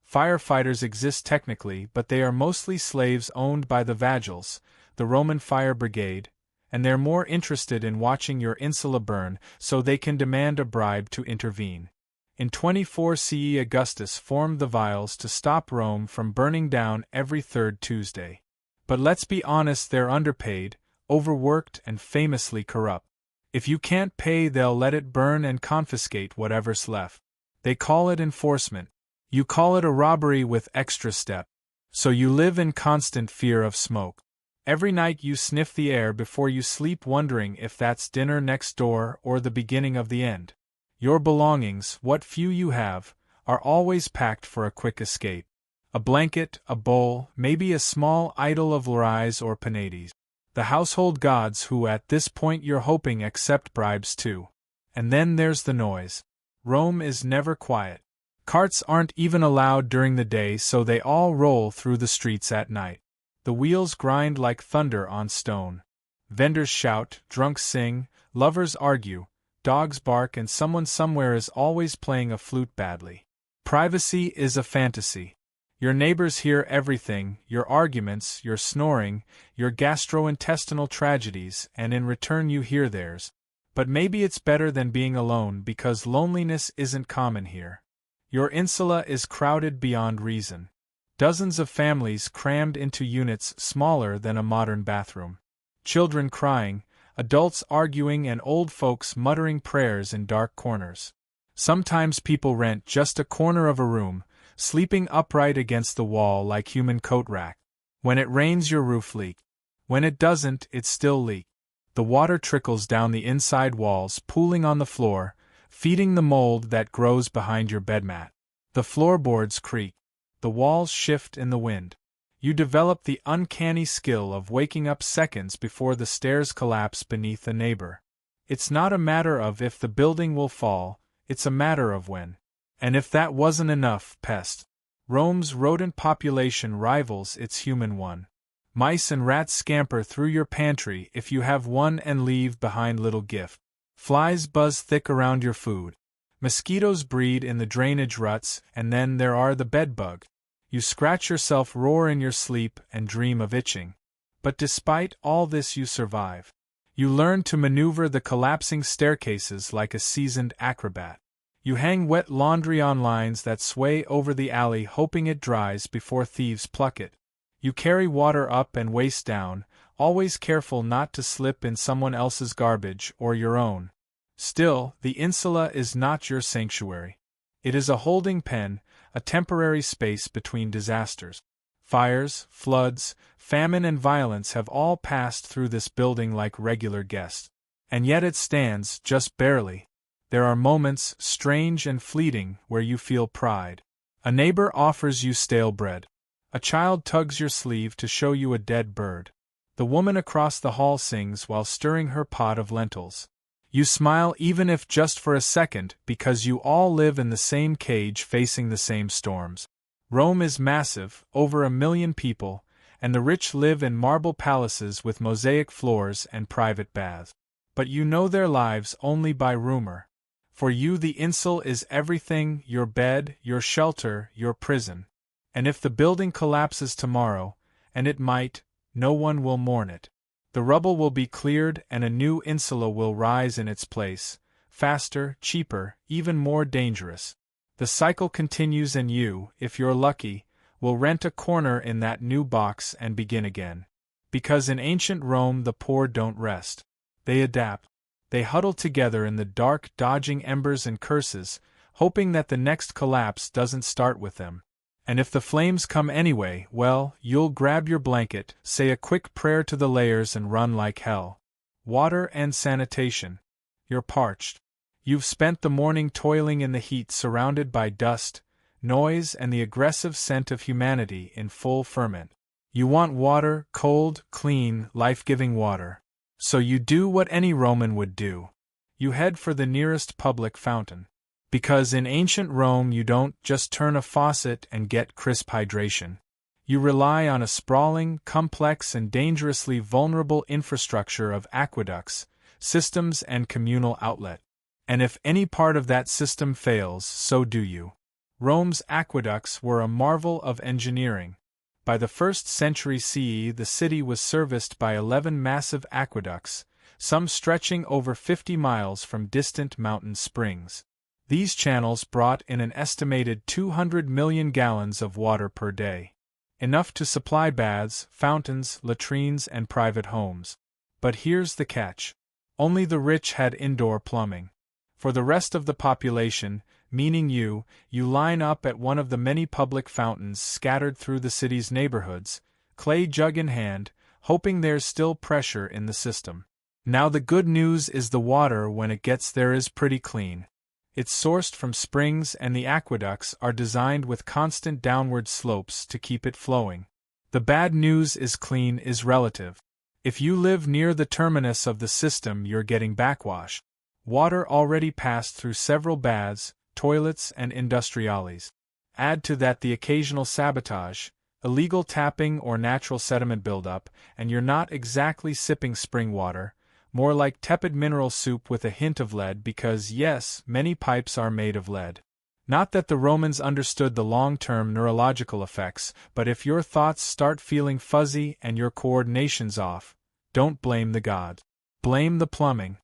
Firefighters exist technically, but they are mostly slaves owned by the Vagils, the Roman fire brigade, and they're more interested in watching your insula burn so they can demand a bribe to intervene. In 24 CE, Augustus formed the Vials to stop Rome from burning down every third Tuesday. But let's be honest, they're underpaid, overworked, and famously corrupt. If you can't pay, they'll let it burn and confiscate whatever's left. They call it enforcement. You call it a robbery with extra step. So you live in constant fear of smoke. Every night you sniff the air before you sleep, wondering if that's dinner next door or the beginning of the end. Your belongings, what few you have, are always packed for a quick escape. A blanket, a bowl, maybe a small idol of lies or penates. The household gods who at this point you're hoping accept bribes too. And then there's the noise. Rome is never quiet. Carts aren't even allowed during the day, so they all roll through the streets at night. The wheels grind like thunder on stone. Vendors shout, drunks sing, lovers argue, dogs bark, and someone somewhere is always playing a flute badly. Privacy is a fantasy. Your neighbors hear everything, your arguments, your snoring, your gastrointestinal tragedies, and in return you hear theirs. But maybe it's better than being alone, because loneliness isn't common here. Your insula is crowded beyond reason. Dozens of families crammed into units smaller than a modern bathroom. Children crying, adults arguing, and old folks muttering prayers in dark corners. Sometimes people rent just a corner of a room, sleeping upright against the wall like human coat rack. When it rains, your roof leaks. When it doesn't, it still leaks. The water trickles down the inside walls, pooling on the floor, feeding the mold that grows behind your bed mat. The floorboards creak. The walls shift in the wind. You develop the uncanny skill of waking up seconds before the stairs collapse beneath a neighbor. It's not a matter of if the building will fall, it's a matter of when. And if that wasn't enough, pest. Rome's rodent population rivals its human one. Mice and rats scamper through your pantry if you have one and leave behind little gift. Flies buzz thick around your food. Mosquitoes breed in the drainage ruts, and then there are the bedbugs. You scratch yourself, roar in your sleep, and dream of itching. But despite all this, you survive. You learn to maneuver the collapsing staircases like a seasoned acrobat. You hang wet laundry on lines that sway over the alley, hoping it dries before thieves pluck it. You carry water up and waste down, always careful not to slip in someone else's garbage or your own. Still, the insula is not your sanctuary. It is a holding pen, a temporary space between disasters. Fires, floods, famine, and violence have all passed through this building like regular guests. And yet it stands, just barely. There are moments, strange and fleeting, where you feel pride. A neighbor offers you stale bread. A child tugs your sleeve to show you a dead bird. The woman across the hall sings while stirring her pot of lentils. You smile, even if just for a second, because you all live in the same cage facing the same storms. Rome is massive, over 1 million people, and the rich live in marble palaces with mosaic floors and private baths. But you know their lives only by rumor. For you the insule is everything, your bed, your shelter, your prison. And if the building collapses tomorrow, and it might, no one will mourn it. The rubble will be cleared and a new insula will rise in its place, faster, cheaper, even more dangerous. The cycle continues, and you, if you're lucky, will rent a corner in that new box and begin again. Because in ancient Rome the poor don't rest. They adapt. They huddle together in the dark, dodging embers and curses, hoping that the next collapse doesn't start with them. And if the flames come anyway, well, you'll grab your blanket, say a quick prayer to the layers, and run like hell. Water and sanitation. You're parched. You've spent the morning toiling in the heat, surrounded by dust, noise, and the aggressive scent of humanity in full ferment. You want water, cold, clean, life-giving water. So you do what any Roman would do. You head for the nearest public fountain. Because in ancient Rome you don't just turn a faucet and get crisp hydration. You rely on a sprawling, complex, and dangerously vulnerable infrastructure of aqueducts, systems, and communal outlet. And if any part of that system fails, so do you. Rome's aqueducts were a marvel of engineering. By the 1st century CE, the city was serviced by 11 massive aqueducts, some stretching over 50 miles from distant mountain springs. These channels brought in an estimated 200 million gallons of water per day. Enough to supply baths, fountains, latrines, and private homes. But here's the catch. Only the rich had indoor plumbing. For the rest of the population, meaning you line up at one of the many public fountains scattered through the city's neighborhoods, clay jug in hand, hoping there's still pressure in the system. Now the good news is the water when it gets there is pretty clean. It's sourced from springs and the aqueducts are designed with constant downward slopes to keep it flowing. The bad news is clean is relative. If you live near the terminus of the system, you're getting backwash. Water already passed through several baths, toilets, and industriales. Add to that the occasional sabotage, illegal tapping or natural sediment buildup, and you're not exactly sipping spring water, more like tepid mineral soup with a hint of lead because, yes, many pipes are made of lead. Not that the Romans understood the long-term neurological effects, but if your thoughts start feeling fuzzy and your coordination's off, don't blame the gods. Blame the plumbing.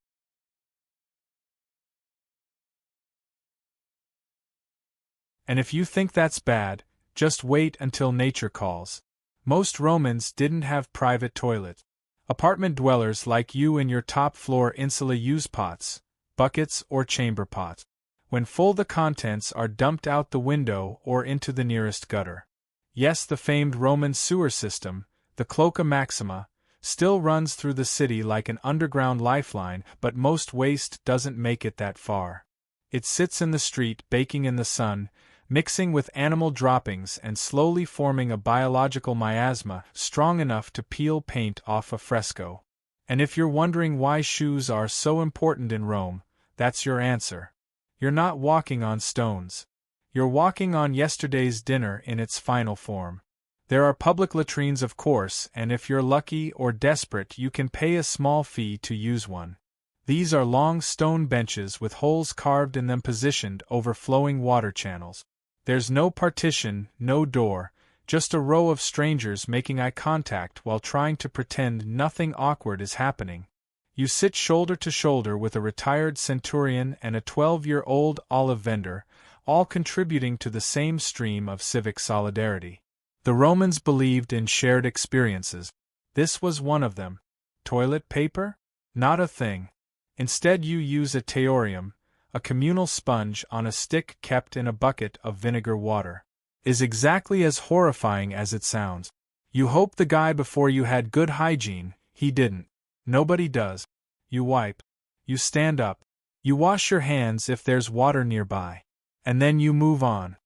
And if you think that's bad, just wait until nature calls. Most Romans didn't have private toilets. Apartment dwellers like you in your top-floor insula use pots, buckets, or chamber pots. When full, the contents are dumped out the window or into the nearest gutter. Yes, the famed Roman sewer system, the Cloaca Maxima, still runs through the city like an underground lifeline, but most waste doesn't make it that far. It sits in the street, baking in the sun, mixing with animal droppings and slowly forming a biological miasma strong enough to peel paint off a fresco. And if you're wondering why shoes are so important in Rome, that's your answer. You're not walking on stones. You're walking on yesterday's dinner in its final form. There are public latrines, of course, and if you're lucky or desperate, you can pay a small fee to use one. These are long stone benches with holes carved in them positioned over flowing water channels. There's no partition, no door, just a row of strangers making eye contact while trying to pretend nothing awkward is happening. You sit shoulder to shoulder with a retired centurion and a 12-year-old olive vendor, all contributing to the same stream of civic solidarity. The Romans believed in shared experiences. This was one of them. Toilet paper? Not a thing. Instead, you use a teorium, a communal sponge on a stick kept in a bucket of vinegar water. Is exactly as horrifying as it sounds. You hope the guy before you had good hygiene, he didn't. Nobody does. You wipe. You stand up. You wash your hands if there's water nearby. And then you move on.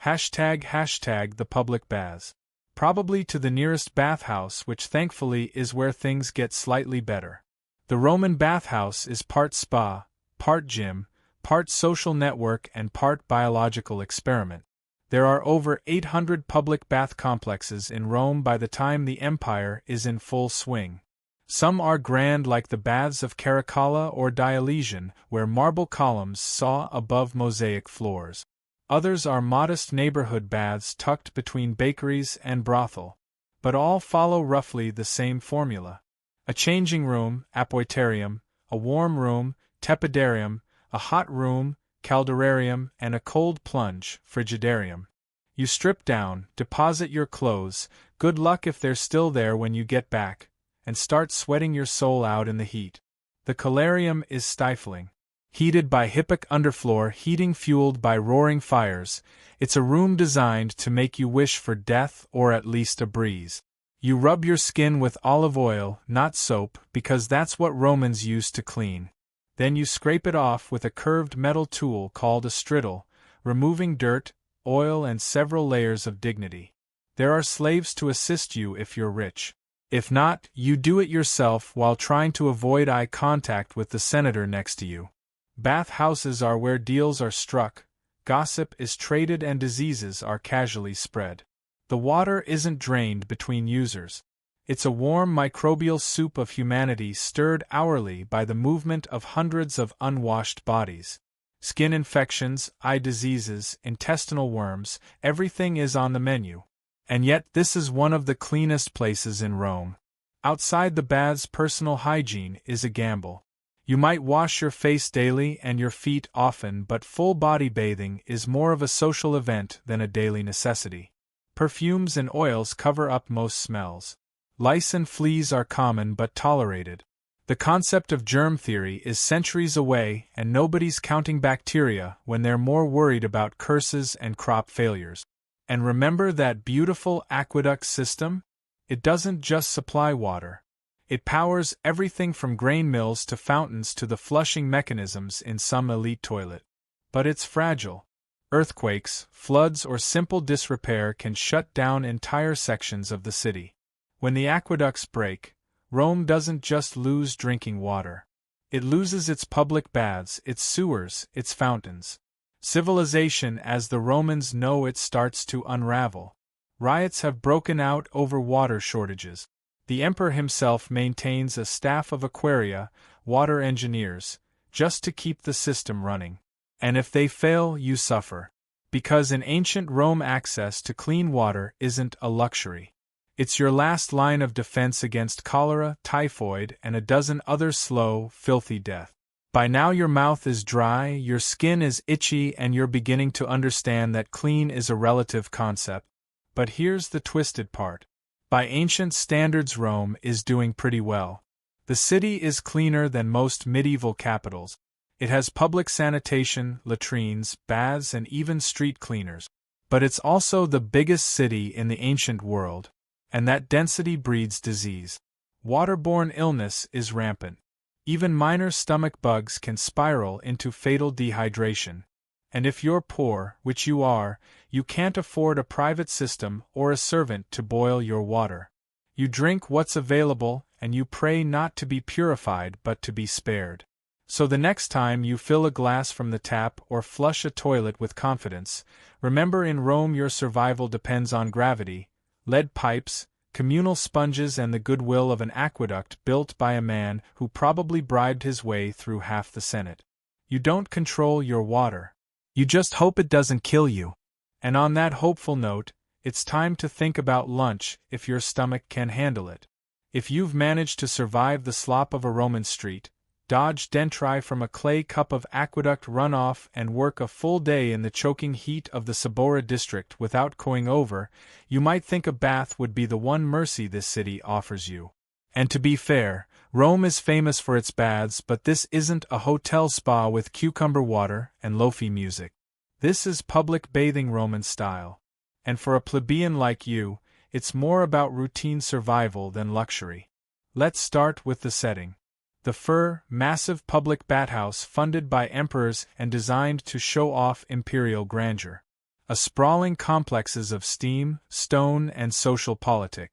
Hashtag the public baths. Probably to the nearest bathhouse, which thankfully is where things get slightly better. The Roman bathhouse is part spa, part gym, part social network and part biological experiment. There are over 800 public bath complexes in Rome by the time the empire is in full swing. Some are grand like the baths of Caracalla or Diocletian, where marble columns saw above mosaic floors. Others are modest neighborhood baths tucked between bakeries and brothel. But all follow roughly the same formula. A changing room, apoiterium, a warm room, tepidarium, a hot room, calderarium, and a cold plunge, frigidarium. You strip down, deposit your clothes, good luck if they're still there when you get back, and start sweating your soul out in the heat. The calarium is stifling. Heated by HIPAC underfloor heating fueled by roaring fires, it's a room designed to make you wish for death or at least a breeze. You rub your skin with olive oil, not soap, because that's what Romans used to clean. Then you scrape it off with a curved metal tool called a strittle, removing dirt, oil and several layers of dignity. There are slaves to assist you if you're rich. If not, you do it yourself while trying to avoid eye contact with the senator next to you. Bath houses are where deals are struck, gossip is traded and diseases are casually spread. The water isn't drained between users. It's a warm microbial soup of humanity stirred hourly by the movement of hundreds of unwashed bodies. Skin infections, eye diseases, intestinal worms, everything is on the menu. And yet this is one of the cleanest places in Rome. Outside the baths, personal hygiene is a gamble. You might wash your face daily and your feet often, but full body bathing is more of a social event than a daily necessity. Perfumes and oils cover up most smells. Lice and fleas are common but tolerated. The concept of germ theory is centuries away, and nobody's counting bacteria when they're more worried about curses and crop failures. And remember that beautiful aqueduct system? It doesn't just supply water. It powers everything from grain mills to fountains to the flushing mechanisms in some elite toilet. But it's fragile. Earthquakes, floods, or simple disrepair can shut down entire sections of the city. When the aqueducts break, Rome doesn't just lose drinking water. It loses its public baths, its sewers, its fountains. Civilization as the Romans know it starts to unravel. Riots have broken out over water shortages. The emperor himself maintains a staff of aquaria, water engineers, just to keep the system running. And if they fail, you suffer. Because in ancient Rome access to clean water isn't a luxury. It's your last line of defense against cholera, typhoid, and a dozen other slow, filthy deaths. By now your mouth is dry, your skin is itchy, and you're beginning to understand that clean is a relative concept. But here's the twisted part. By ancient standards, Rome is doing pretty well. The city is cleaner than most medieval capitals. It has public sanitation, latrines, baths, and even street cleaners. But it's also the biggest city in the ancient world, and that density breeds disease. Waterborne illness is rampant. Even minor stomach bugs can spiral into fatal dehydration. And if you're poor, which you are, you can't afford a private system or a servant to boil your water. You drink what's available, and you pray not to be purified but to be spared. So the next time you fill a glass from the tap or flush a toilet with confidence, remember in Rome your survival depends on gravity, lead pipes, communal sponges, and the goodwill of an aqueduct built by a man who probably bribed his way through half the Senate. You don't control your water. You just hope it doesn't kill you. And on that hopeful note, it's time to think about lunch if your stomach can handle it. If you've managed to survive the slop of a Roman street, dodge dentri from a clay cup of aqueduct runoff, and work a full day in the choking heat of the Sabora district without going over, you might think a bath would be the one mercy this city offers you. And to be fair, Rome is famous for its baths, but this isn't a hotel spa with cucumber water and lofi music. This is public bathing Roman style. And for a plebeian like you, it's more about routine survival than luxury. Let's start with the setting. The massive public bathhouse funded by emperors and designed to show off imperial grandeur. A sprawling complexes of steam, stone, and social politic.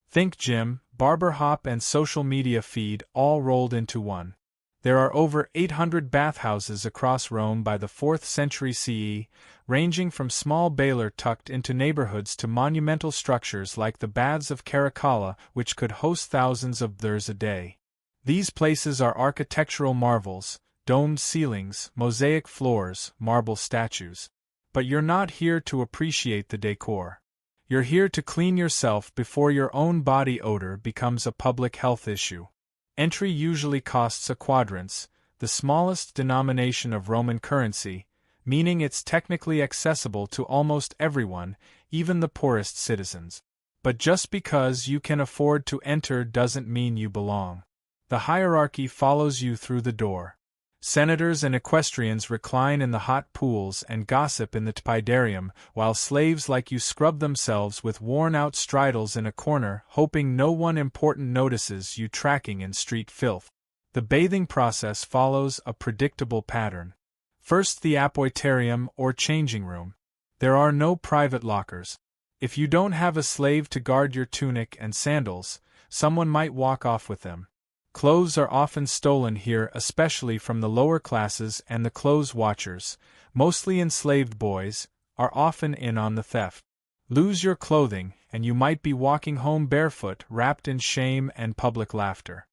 Think gym, barber hop, and social media feed all rolled into one. There are over 800 bathhouses across Rome by the 4th century CE, ranging from small Baylor tucked into neighborhoods to monumental structures like the Baths of Caracalla, which could host thousands of bathers a day. These places are architectural marvels, domed ceilings, mosaic floors, marble statues. But you're not here to appreciate the decor. You're here to clean yourself before your own body odor becomes a public health issue. Entry usually costs a quadrans, the smallest denomination of Roman currency, meaning it's technically accessible to almost everyone, even the poorest citizens. But just because you can afford to enter doesn't mean you belong. The hierarchy follows you through the door. Senators and equestrians recline in the hot pools and gossip in the tepidarium, while slaves like you scrub themselves with worn-out stridles in a corner, hoping no one important notices you tracking in street filth. The bathing process follows a predictable pattern. First, the apoiterium or changing room. There are no private lockers. If you don't have a slave to guard your tunic and sandals, someone might walk off with them. Clothes are often stolen here, especially from the lower classes, and the clothes watchers, mostly enslaved boys, are often in on the theft. Lose your clothing, and you might be walking home barefoot, wrapped in shame and public laughter.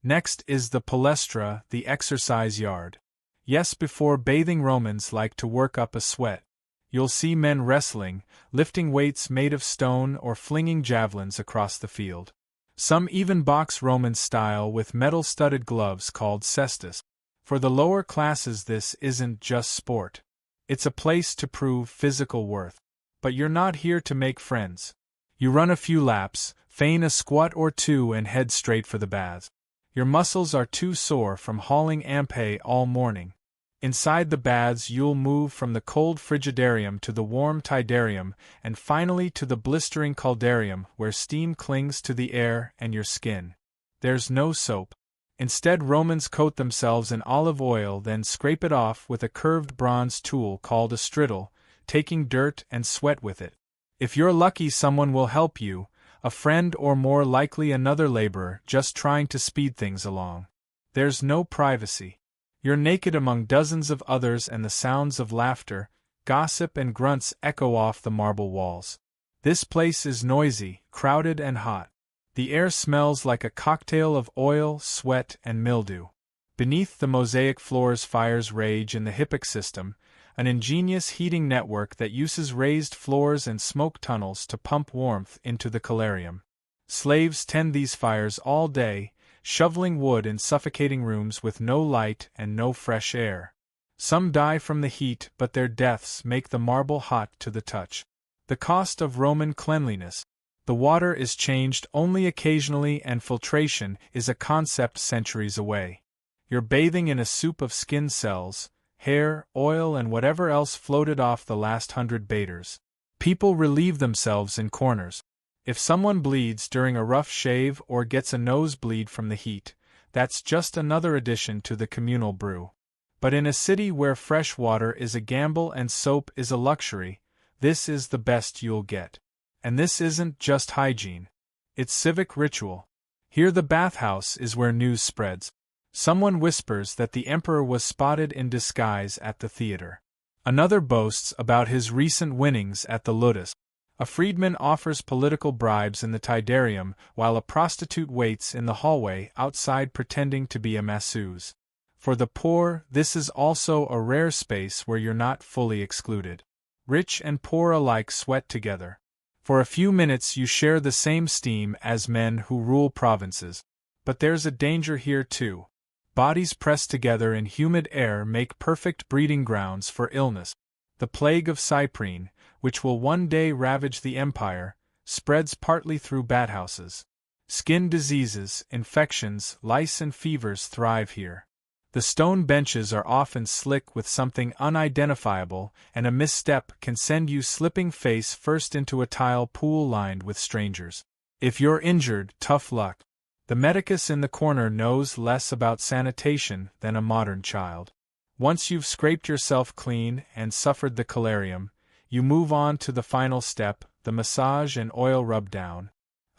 Next is the palestra, the exercise yard. Yes, before bathing Romans like to work up a sweat. You'll see men wrestling, lifting weights made of stone, or flinging javelins across the field. Some even box Roman style with metal-studded gloves called cestus. For the lower classes this isn't just sport. It's a place to prove physical worth. But you're not here to make friends. You run a few laps, feign a squat or two, and head straight for the baths. Your muscles are too sore from hauling ampe all morning. Inside the baths you'll move from the cold frigidarium to the warm tidarium and finally to the blistering caldarium where steam clings to the air and your skin. There's no soap. Instead, Romans coat themselves in olive oil, then scrape it off with a curved bronze tool called a strittle, taking dirt and sweat with it. If you're lucky, someone will help you, a friend or more likely another laborer just trying to speed things along. There's no privacy. You're naked among dozens of others and the sounds of laughter, gossip and grunts echo off the marble walls. This place is noisy, crowded and hot. The air smells like a cocktail of oil, sweat, and mildew. Beneath the mosaic floors fires rage in the HIPPIC system, an ingenious heating network that uses raised floors and smoke tunnels to pump warmth into the calarium. Slaves tend these fires all day, shoveling wood in suffocating rooms with no light and no fresh air. Some die from the heat, but their deaths make the marble hot to the touch. The cost of Roman cleanliness. The water is changed only occasionally and filtration is a concept centuries away. You're bathing in a soup of skin cells, hair, oil and whatever else floated off the last 100 bathers. People relieve themselves in corners. If someone bleeds during a rough shave or gets a nosebleed from the heat, that's just another addition to the communal brew. But in a city where fresh water is a gamble and soap is a luxury, this is the best you'll get. And this isn't just hygiene. It's civic ritual. Here the bathhouse is where news spreads. Someone whispers that the emperor was spotted in disguise at the theater. Another boasts about his recent winnings at the Ludus. A freedman offers political bribes in the tidarium while a prostitute waits in the hallway outside pretending to be a masseuse. For the poor, this is also a rare space where you're not fully excluded. Rich and poor alike sweat together. For a few minutes you share the same steam as men who rule provinces. But there's a danger here too. Bodies pressed together in humid air make perfect breeding grounds for illness. The plague of Cyprine, which will one day ravage the empire, spreads partly through bathhouses. Skin diseases, infections, lice and fevers thrive here. The stone benches are often slick with something unidentifiable, and a misstep can send you slipping face first into a tile pool lined with strangers. If you're injured, tough luck. The medicus in the corner knows less about sanitation than a modern child. Once you've scraped yourself clean and suffered the calarium, you move on to the final step, the massage and oil rub down.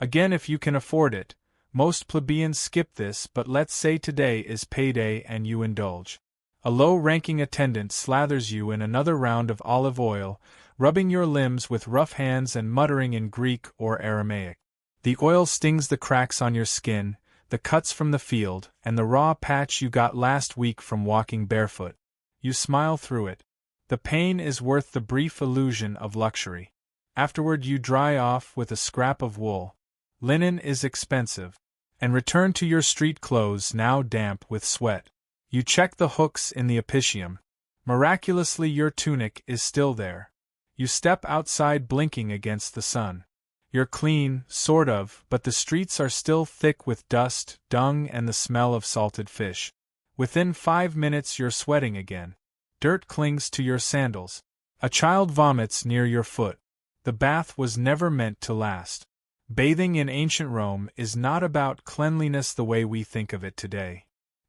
Again, if you can afford it. Most plebeians skip this, but let's say today is payday and you indulge. A low-ranking attendant slathers you in another round of olive oil, rubbing your limbs with rough hands and muttering in Greek or Aramaic. The oil stings the cracks on your skin, the cuts from the field, and the raw patch you got last week from walking barefoot. You smile through it. The pain is worth the brief illusion of luxury. Afterward you dry off with a scrap of wool. Linen is expensive. And return to your street clothes now damp with sweat. You check the hooks in the epicium. Miraculously your tunic is still there. You step outside blinking against the sun. You're clean, sort of, but the streets are still thick with dust, dung and the smell of salted fish. Within 5 minutes you're sweating again. Dirt clings to your sandals. A child vomits near your foot. The bath was never meant to last. Bathing in ancient Rome is not about cleanliness the way we think of it today.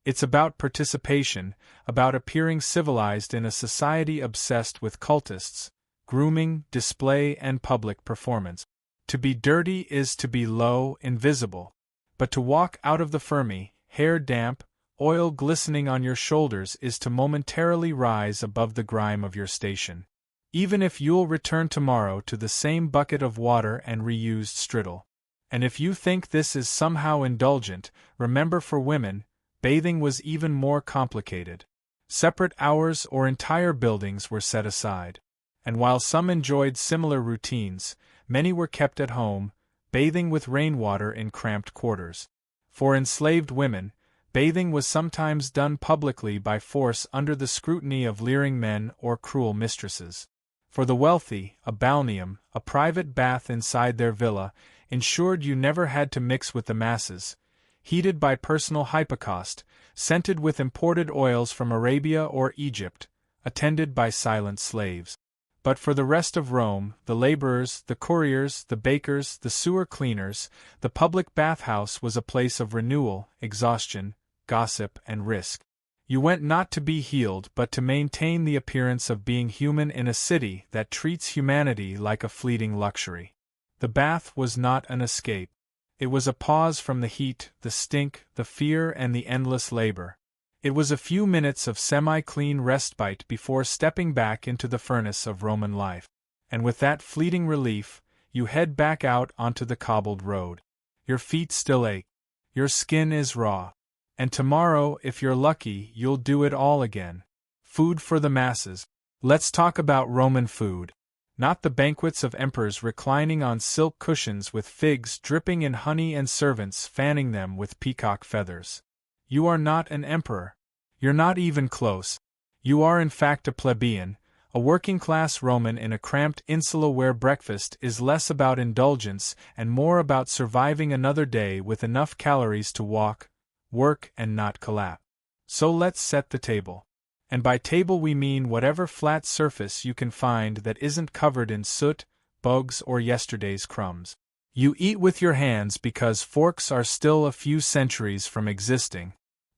It's about participation, about appearing civilized in a society obsessed with cultists, grooming, display, and public performance. To be dirty is to be low, invisible. But to walk out of the Fermi, hair damp, oil glistening on your shoulders is to momentarily rise above the grime of your station. Even if you'll return tomorrow to the same bucket of water and reused strittle. And if you think this is somehow indulgent, remember for women, bathing was even more complicated. Separate hours or entire buildings were set aside. And while some enjoyed similar routines, many were kept at home, bathing with rainwater in cramped quarters. For enslaved women, bathing was sometimes done publicly by force under the scrutiny of leering men or cruel mistresses. For the wealthy, a balneum, a private bath inside their villa, ensured you never had to mix with the masses. heated by personal hypocaust, scented with imported oils from Arabia or Egypt, attended by silent slaves. But for the rest of Rome, the laborers, the couriers, the bakers, the sewer cleaners, the public bathhouse was a place of renewal, exhaustion, gossip, and risk. You went not to be healed but to maintain the appearance of being human in a city that treats humanity like a fleeting luxury. The bath was not an escape. It was a pause from the heat, the stink, the fear, and the endless labor. It was a few minutes of semi-clean respite before stepping back into the furnace of Roman life. And with that fleeting relief, you head back out onto the cobbled road. Your feet still ache. Your skin is raw. And tomorrow, if you're lucky, you'll do it all again. Food for the masses. Let's talk about Roman food. Not the banquets of emperors reclining on silk cushions with figs dripping in honey and servants fanning them with peacock feathers. You are not an emperor. You're not even close. You are in fact a plebeian, a working-class Roman in a cramped insula where breakfast is less about indulgence and more about surviving another day with enough calories to walk, work, and not collapse. So let's set the table. And by table we mean whatever flat surface you can find that isn't covered in soot, bugs, or yesterday's crumbs. You eat with your hands because forks are still a few centuries from existing.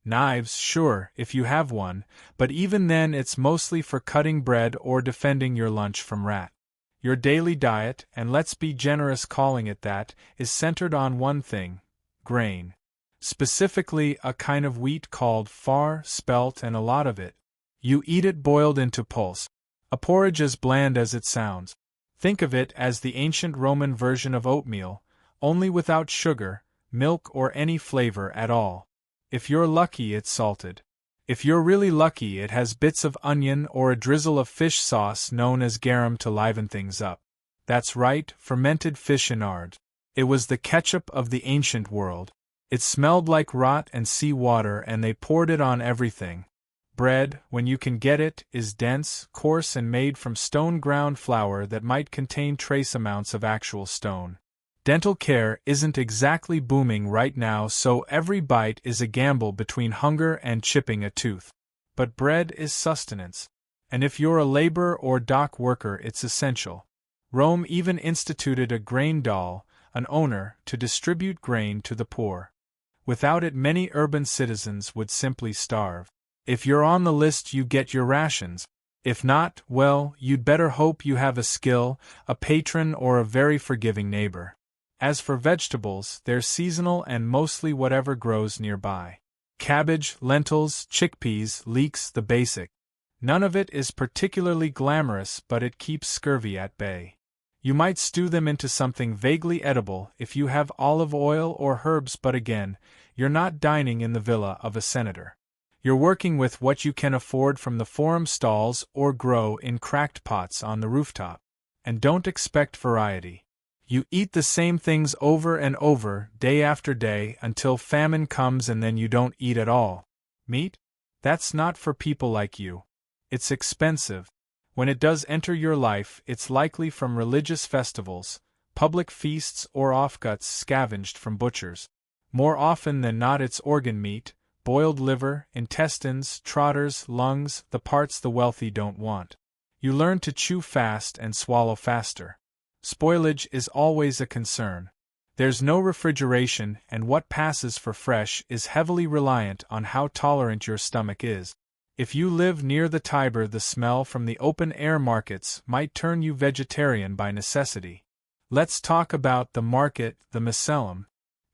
Knives, sure, if you have one, but even then it's mostly for cutting bread or defending your lunch from rat. Your daily diet, and let's be generous calling it that, is centered on one thing: grain. Specifically, a kind of wheat called far, spelt, and a lot of it. You eat it boiled into pulse. A porridge as bland as it sounds. Think of it as the ancient Roman version of oatmeal, only without sugar, milk, or any flavor at all. If you're lucky, it's salted. If you're really lucky, it has bits of onion or a drizzle of fish sauce known as garum to liven things up. That's right, fermented fish in ard. It was the ketchup of the ancient world. It smelled like rot and sea water, and they poured it on everything. Bread, when you can get it, is dense, coarse, and made from stone-ground flour that might contain trace amounts of actual stone. Dental care isn't exactly booming right now, so every bite is a gamble between hunger and chipping a tooth. But bread is sustenance. And if you're a laborer or dock worker, it's essential. Rome even instituted a grain dole, an owner, to distribute grain to the poor. Without it, many urban citizens would simply starve. If you're on the list, you get your rations. If not, well, you'd better hope you have a skill, a patron, or a very forgiving neighbor. As for vegetables, they're seasonal and mostly whatever grows nearby. Cabbage, lentils, chickpeas, leeks, the basic. None of it is particularly glamorous, but it keeps scurvy at bay. You might stew them into something vaguely edible if you have olive oil or herbs, but again, you're not dining in the villa of a senator. You're working with what you can afford from the forum stalls or grow in cracked pots on the rooftop. And don't expect variety. You eat the same things over and over, day after day, until famine comes, and then you don't eat at all. Meat? That's not for people like you. It's expensive. When it does enter your life, it's likely from religious festivals, public feasts, or offcuts scavenged from butchers. More often than not, it's organ meat, boiled liver, intestines, trotters, lungs, the parts the wealthy don't want. You learn to chew fast and swallow faster. Spoilage is always a concern. There's no refrigeration, and what passes for fresh is heavily reliant on how tolerant your stomach is. If you live near the Tiber, the smell from the open-air markets might turn you vegetarian by necessity. Let's talk about the market, the Macellum.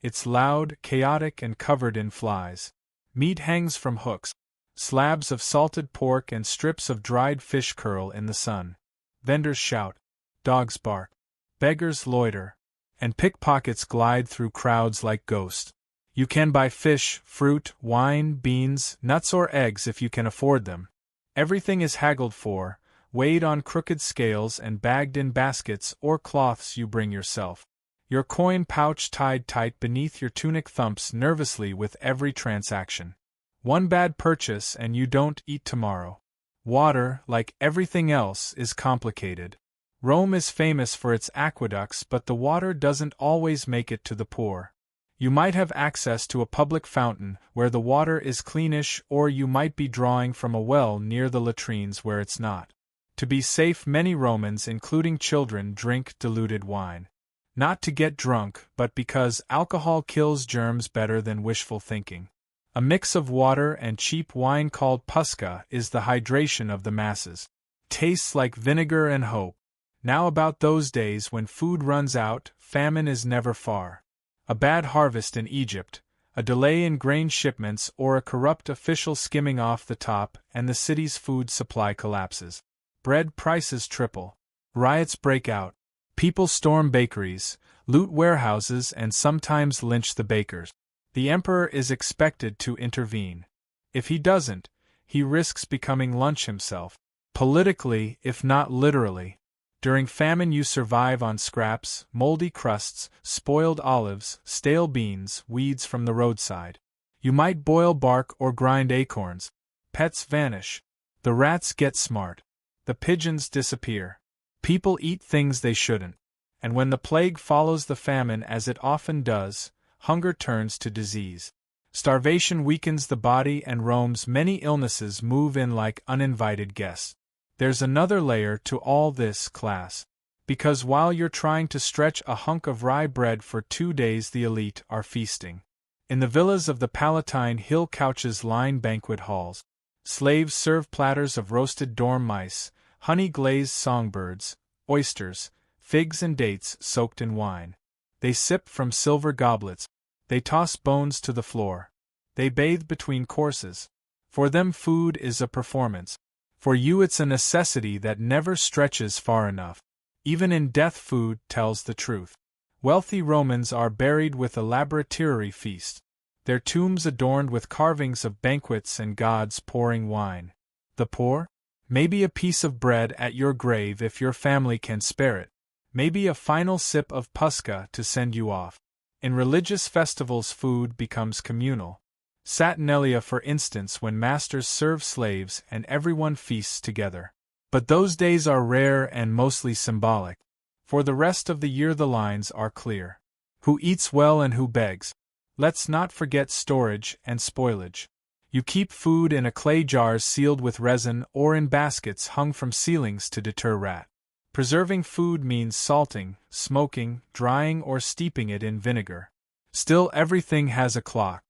It's loud, chaotic, and covered in flies. Meat hangs from hooks. Slabs of salted pork and strips of dried fish curl in the sun. Vendors shout. Dogs bark. Beggars loiter. And pickpockets glide through crowds like ghosts. You can buy fish, fruit, wine, beans, nuts, or eggs if you can afford them. Everything is haggled for, weighed on crooked scales, and bagged in baskets or cloths you bring yourself. Your coin pouch tied tight beneath your tunic thumps nervously with every transaction. One bad purchase and you don't eat tomorrow. Water, like everything else, is complicated. Rome is famous for its aqueducts, but the water doesn't always make it to the poor. You might have access to a public fountain where the water is cleanish, or you might be drawing from a well near the latrines where it's not. To be safe, many Romans, including children, drink diluted wine. Not to get drunk, but because alcohol kills germs better than wishful thinking. A mix of water and cheap wine called puszka is the hydration of the masses. Tastes like vinegar and hope. Now about those days when food runs out, famine is never far. A bad harvest in Egypt, a delay in grain shipments, or a corrupt official skimming off the top, and the city's food supply collapses. Bread prices triple. Riots break out. People storm bakeries, loot warehouses, and sometimes lynch the bakers. The emperor is expected to intervene. If he doesn't, he risks becoming lunch himself. Politically, if not literally. During famine you survive on scraps, moldy crusts, spoiled olives, stale beans, weeds from the roadside. You might boil bark or grind acorns. Pets vanish. The rats get smart. The pigeons disappear. People eat things they shouldn't. And when the plague follows the famine, as it often does, hunger turns to disease. Starvation weakens the body, and Rome's many illnesses move in like uninvited guests. There's another layer to all this, class. Because while you're trying to stretch a hunk of rye bread for 2 days, the elite are feasting. In the villas of the Palatine Hill, couches line banquet halls. Slaves serve platters of roasted dormice, honey-glazed songbirds, oysters, figs and dates soaked in wine. They sip from silver goblets. They toss bones to the floor. They bathe between courses. For them food is a performance. For you it's a necessity that never stretches far enough. Even in death food tells the truth. Wealthy Romans are buried with elaboratory feasts. Their tombs adorned with carvings of banquets and gods pouring wine. The poor? Maybe a piece of bread at your grave if your family can spare it. Maybe a final sip of puszka to send you off. In religious festivals food becomes communal. Saturnalia, for instance, when masters serve slaves and everyone feasts together. But those days are rare and mostly symbolic. For the rest of the year the lines are clear. Who eats well and who begs? Let's not forget storage and spoilage. You keep food in clay jars sealed with resin or in baskets hung from ceilings to deter rat. Preserving food means salting, smoking, drying, or steeping it in vinegar. Still, everything has a clock.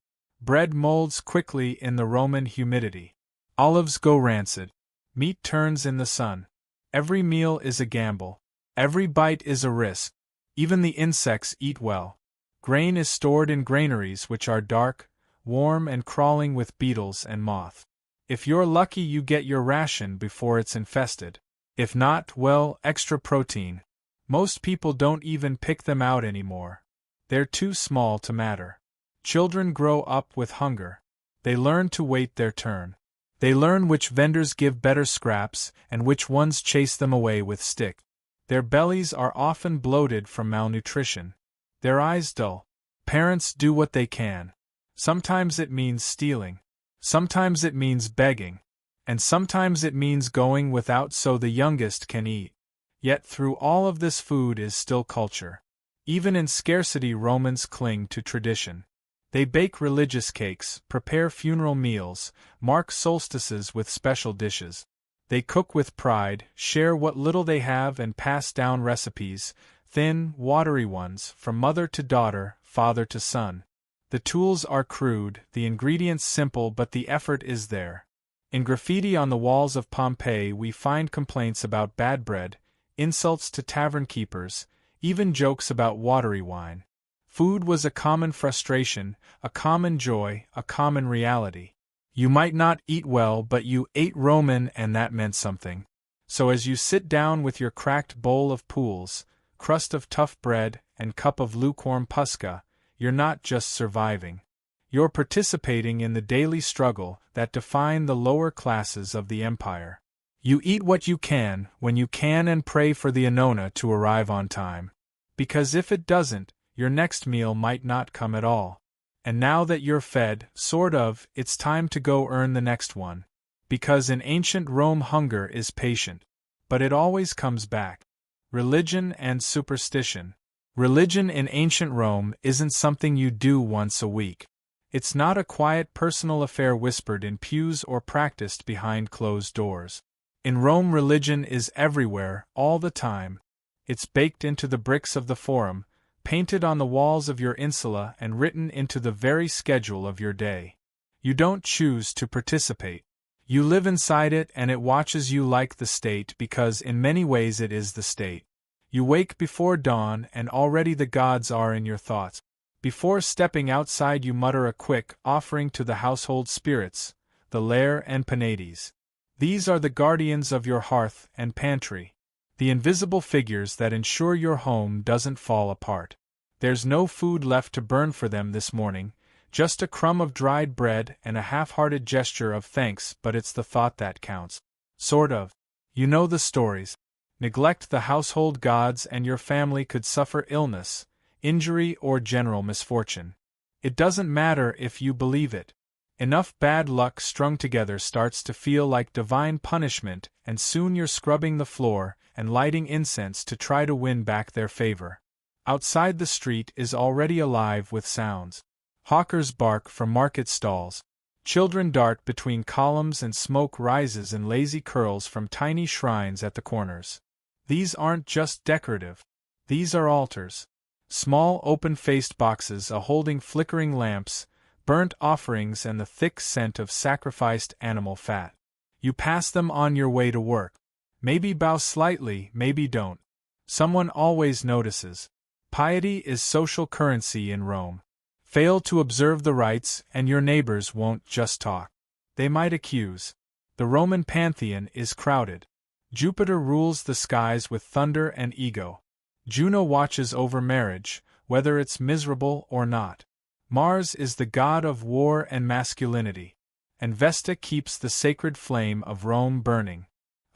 Bread molds quickly in the Roman humidity. Olives go rancid. Meat turns in the sun. Every meal is a gamble. Every bite is a risk. Even the insects eat well. Grain is stored in granaries which are dark, warm, and crawling with beetles and moth. If you're lucky, you get your ration before it's infested. If not, well, extra protein. Most people don't even pick them out anymore. They're too small to matter. Children grow up with hunger. They learn to wait their turn. They learn which vendors give better scraps and which ones chase them away with sticks. Their bellies are often bloated from malnutrition. Their eyes dull. Parents do what they can. Sometimes it means stealing. Sometimes it means begging. And sometimes it means going without so the youngest can eat. Yet through all of this, food is still culture. Even in scarcity, Romans cling to tradition. They bake religious cakes, prepare funeral meals, mark solstices with special dishes. They cook with pride, share what little they have, and pass down recipes, thin, watery ones, from mother to daughter, father to son. The tools are crude, the ingredients simple, but the effort is there. In graffiti on the walls of Pompeii we find complaints about bad bread, insults to tavern keepers, even jokes about watery wine. Food was a common frustration, a common joy, a common reality. You might not eat well, but you ate Roman, and that meant something. So as you sit down with your cracked bowl of pools, crust of tough bread, and cup of lukewarm puszka, you're not just surviving. You're participating in the daily struggle that defined the lower classes of the empire. You eat what you can, when you can, and pray for the annona to arrive on time. Because if it doesn't, your next meal might not come at all. And now that you're fed, sort of, it's time to go earn the next one. Because in ancient Rome hunger is patient. But it always comes back. Religion and superstition. Religion in ancient Rome isn't something you do once a week. It's not a quiet personal affair whispered in pews or practiced behind closed doors. In Rome, religion is everywhere, all the time. It's baked into the bricks of the Forum, painted on the walls of your insula, and written into the very schedule of your day. You don't choose to participate. You live inside it, and it watches you like the state because in many ways it is the state. You wake before dawn, and already the gods are in your thoughts. Before stepping outside, you mutter a quick offering to the household spirits, the lair and penates. These are the guardians of your hearth and pantry, the invisible figures that ensure your home doesn't fall apart. There's no food left to burn for them this morning, just a crumb of dried bread and a half-hearted gesture of thanks, but it's the thought that counts. Sort of. You know the stories. Neglect the household gods and your family could suffer illness, injury, or general misfortune. It doesn't matter if you believe it. Enough bad luck strung together starts to feel like divine punishment, and soon you're scrubbing the floor and lighting incense to try to win back their favor. Outside, the street is already alive with sounds. Hawkers bark from market stalls. Children dart between columns, and smoke rises in lazy curls from tiny shrines at the corners. These aren't just decorative. These are altars. Small open-faced boxes holding flickering lamps, burnt offerings, and the thick scent of sacrificed animal fat. You pass them on your way to work. Maybe bow slightly, maybe don't. Someone always notices. Piety is social currency in Rome. Fail to observe the rites, and your neighbors won't just talk. They might accuse. The Roman pantheon is crowded. Jupiter rules the skies with thunder and ego. Juno watches over marriage, whether it's miserable or not. Mars is the god of war and masculinity. And Vesta keeps the sacred flame of Rome burning.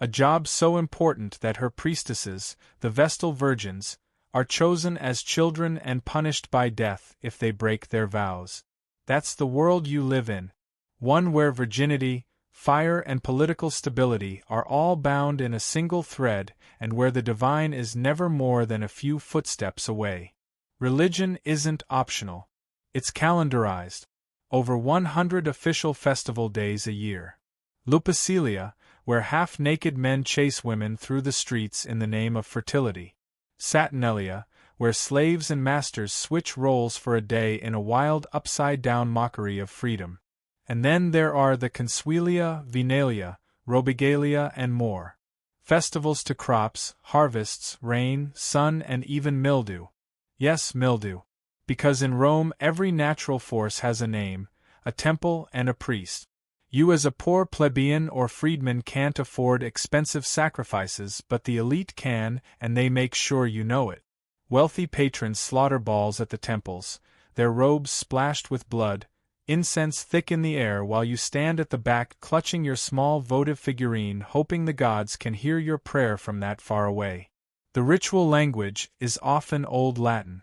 A job so important that her priestesses, the Vestal virgins, are chosen as children and punished by death if they break their vows. That's the world you live in. One where virginity, fire, and political stability are all bound in a single thread, and where the divine is never more than a few footsteps away. Religion isn't optional. It's calendarized. Over 100 official festival days a year. Lupercalia, where half-naked men chase women through the streets in the name of fertility. Saturnalia, where slaves and masters switch roles for a day in a wild upside-down mockery of freedom. And then there are the Consuelia, Vinalia, Robigalia, and more. Festivals to crops, harvests, rain, sun, and even mildew. Yes, mildew. Because in Rome every natural force has a name, a temple, and a priest. You as a poor plebeian or freedman can't afford expensive sacrifices, but the elite can, and they make sure you know it. Wealthy patrons slaughter balls at the temples, their robes splashed with blood, incense thick in the air, while you stand at the back clutching your small votive figurine, hoping the gods can hear your prayer from that far away. The ritual language is often Old Latin,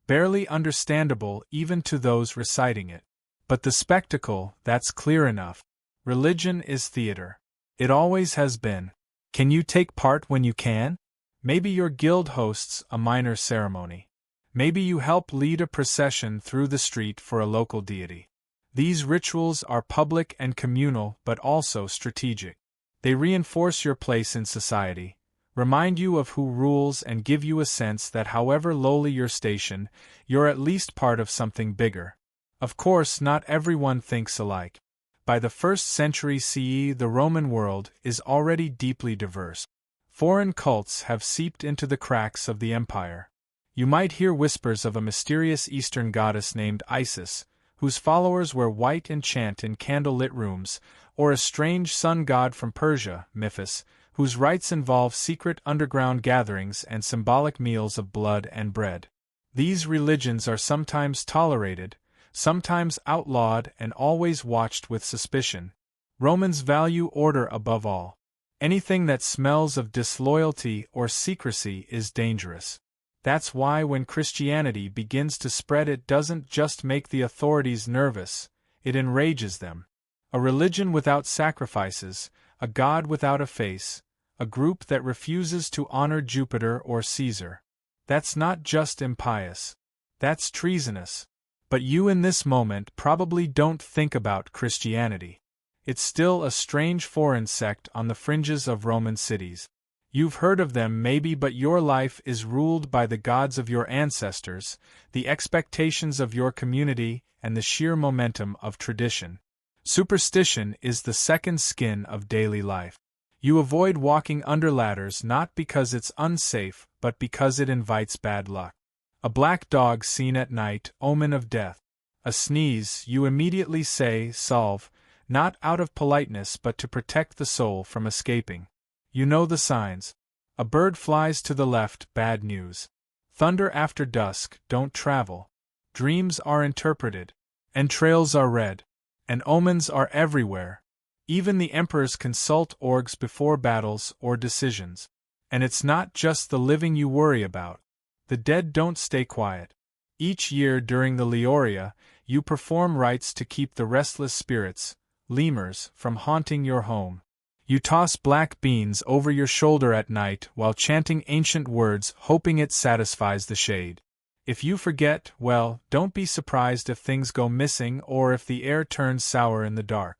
barely understandable even to those reciting it. But the spectacle, that's clear enough. Religion is theater. It always has been. Can you take part when you can? Maybe your guild hosts a minor ceremony. Maybe you help lead a procession through the street for a local deity. These rituals are public and communal, but also strategic. They reinforce your place in society, remind you of who rules, and give you a sense that however lowly your station, you're at least part of something bigger. Of course, not everyone thinks alike. By the 1st century CE, the Roman world is already deeply diverse. Foreign cults have seeped into the cracks of the empire. You might hear whispers of a mysterious Eastern goddess named Isis, whose followers wear white and chant in candle-lit rooms, or a strange sun god from Persia, Memphis, whose rites involve secret underground gatherings and symbolic meals of blood and bread. These religions are sometimes tolerated, sometimes outlawed, and always watched with suspicion. Romans value order above all. Anything that smells of disloyalty or secrecy is dangerous. That's why when Christianity begins to spread, it doesn't just make the authorities nervous, it enrages them. A religion without sacrifices, a god without a face, a group that refuses to honor Jupiter or Caesar. That's not just impious. That's treasonous. But you in this moment probably don't think about Christianity. It's still a strange foreign sect on the fringes of Roman cities. You've heard of them maybe, but your life is ruled by the gods of your ancestors, the expectations of your community, and the sheer momentum of tradition. Superstition is the second skin of daily life. You avoid walking under ladders not because it's unsafe, but because it invites bad luck. A black dog seen at night, omen of death. A sneeze, you immediately say, salve, not out of politeness but to protect the soul from escaping. You know the signs. A bird flies to the left, bad news. Thunder after dusk, don't travel. Dreams are interpreted. Entrails are read. And omens are everywhere. Even the emperors consult orgs before battles or decisions. And it's not just the living you worry about. The dead don't stay quiet. Each year during the Leoria, you perform rites to keep the restless spirits, lemurs, from haunting your home. You toss black beans over your shoulder at night while chanting ancient words, hoping it satisfies the shade. If you forget, well, don't be surprised if things go missing or if the air turns sour in the dark.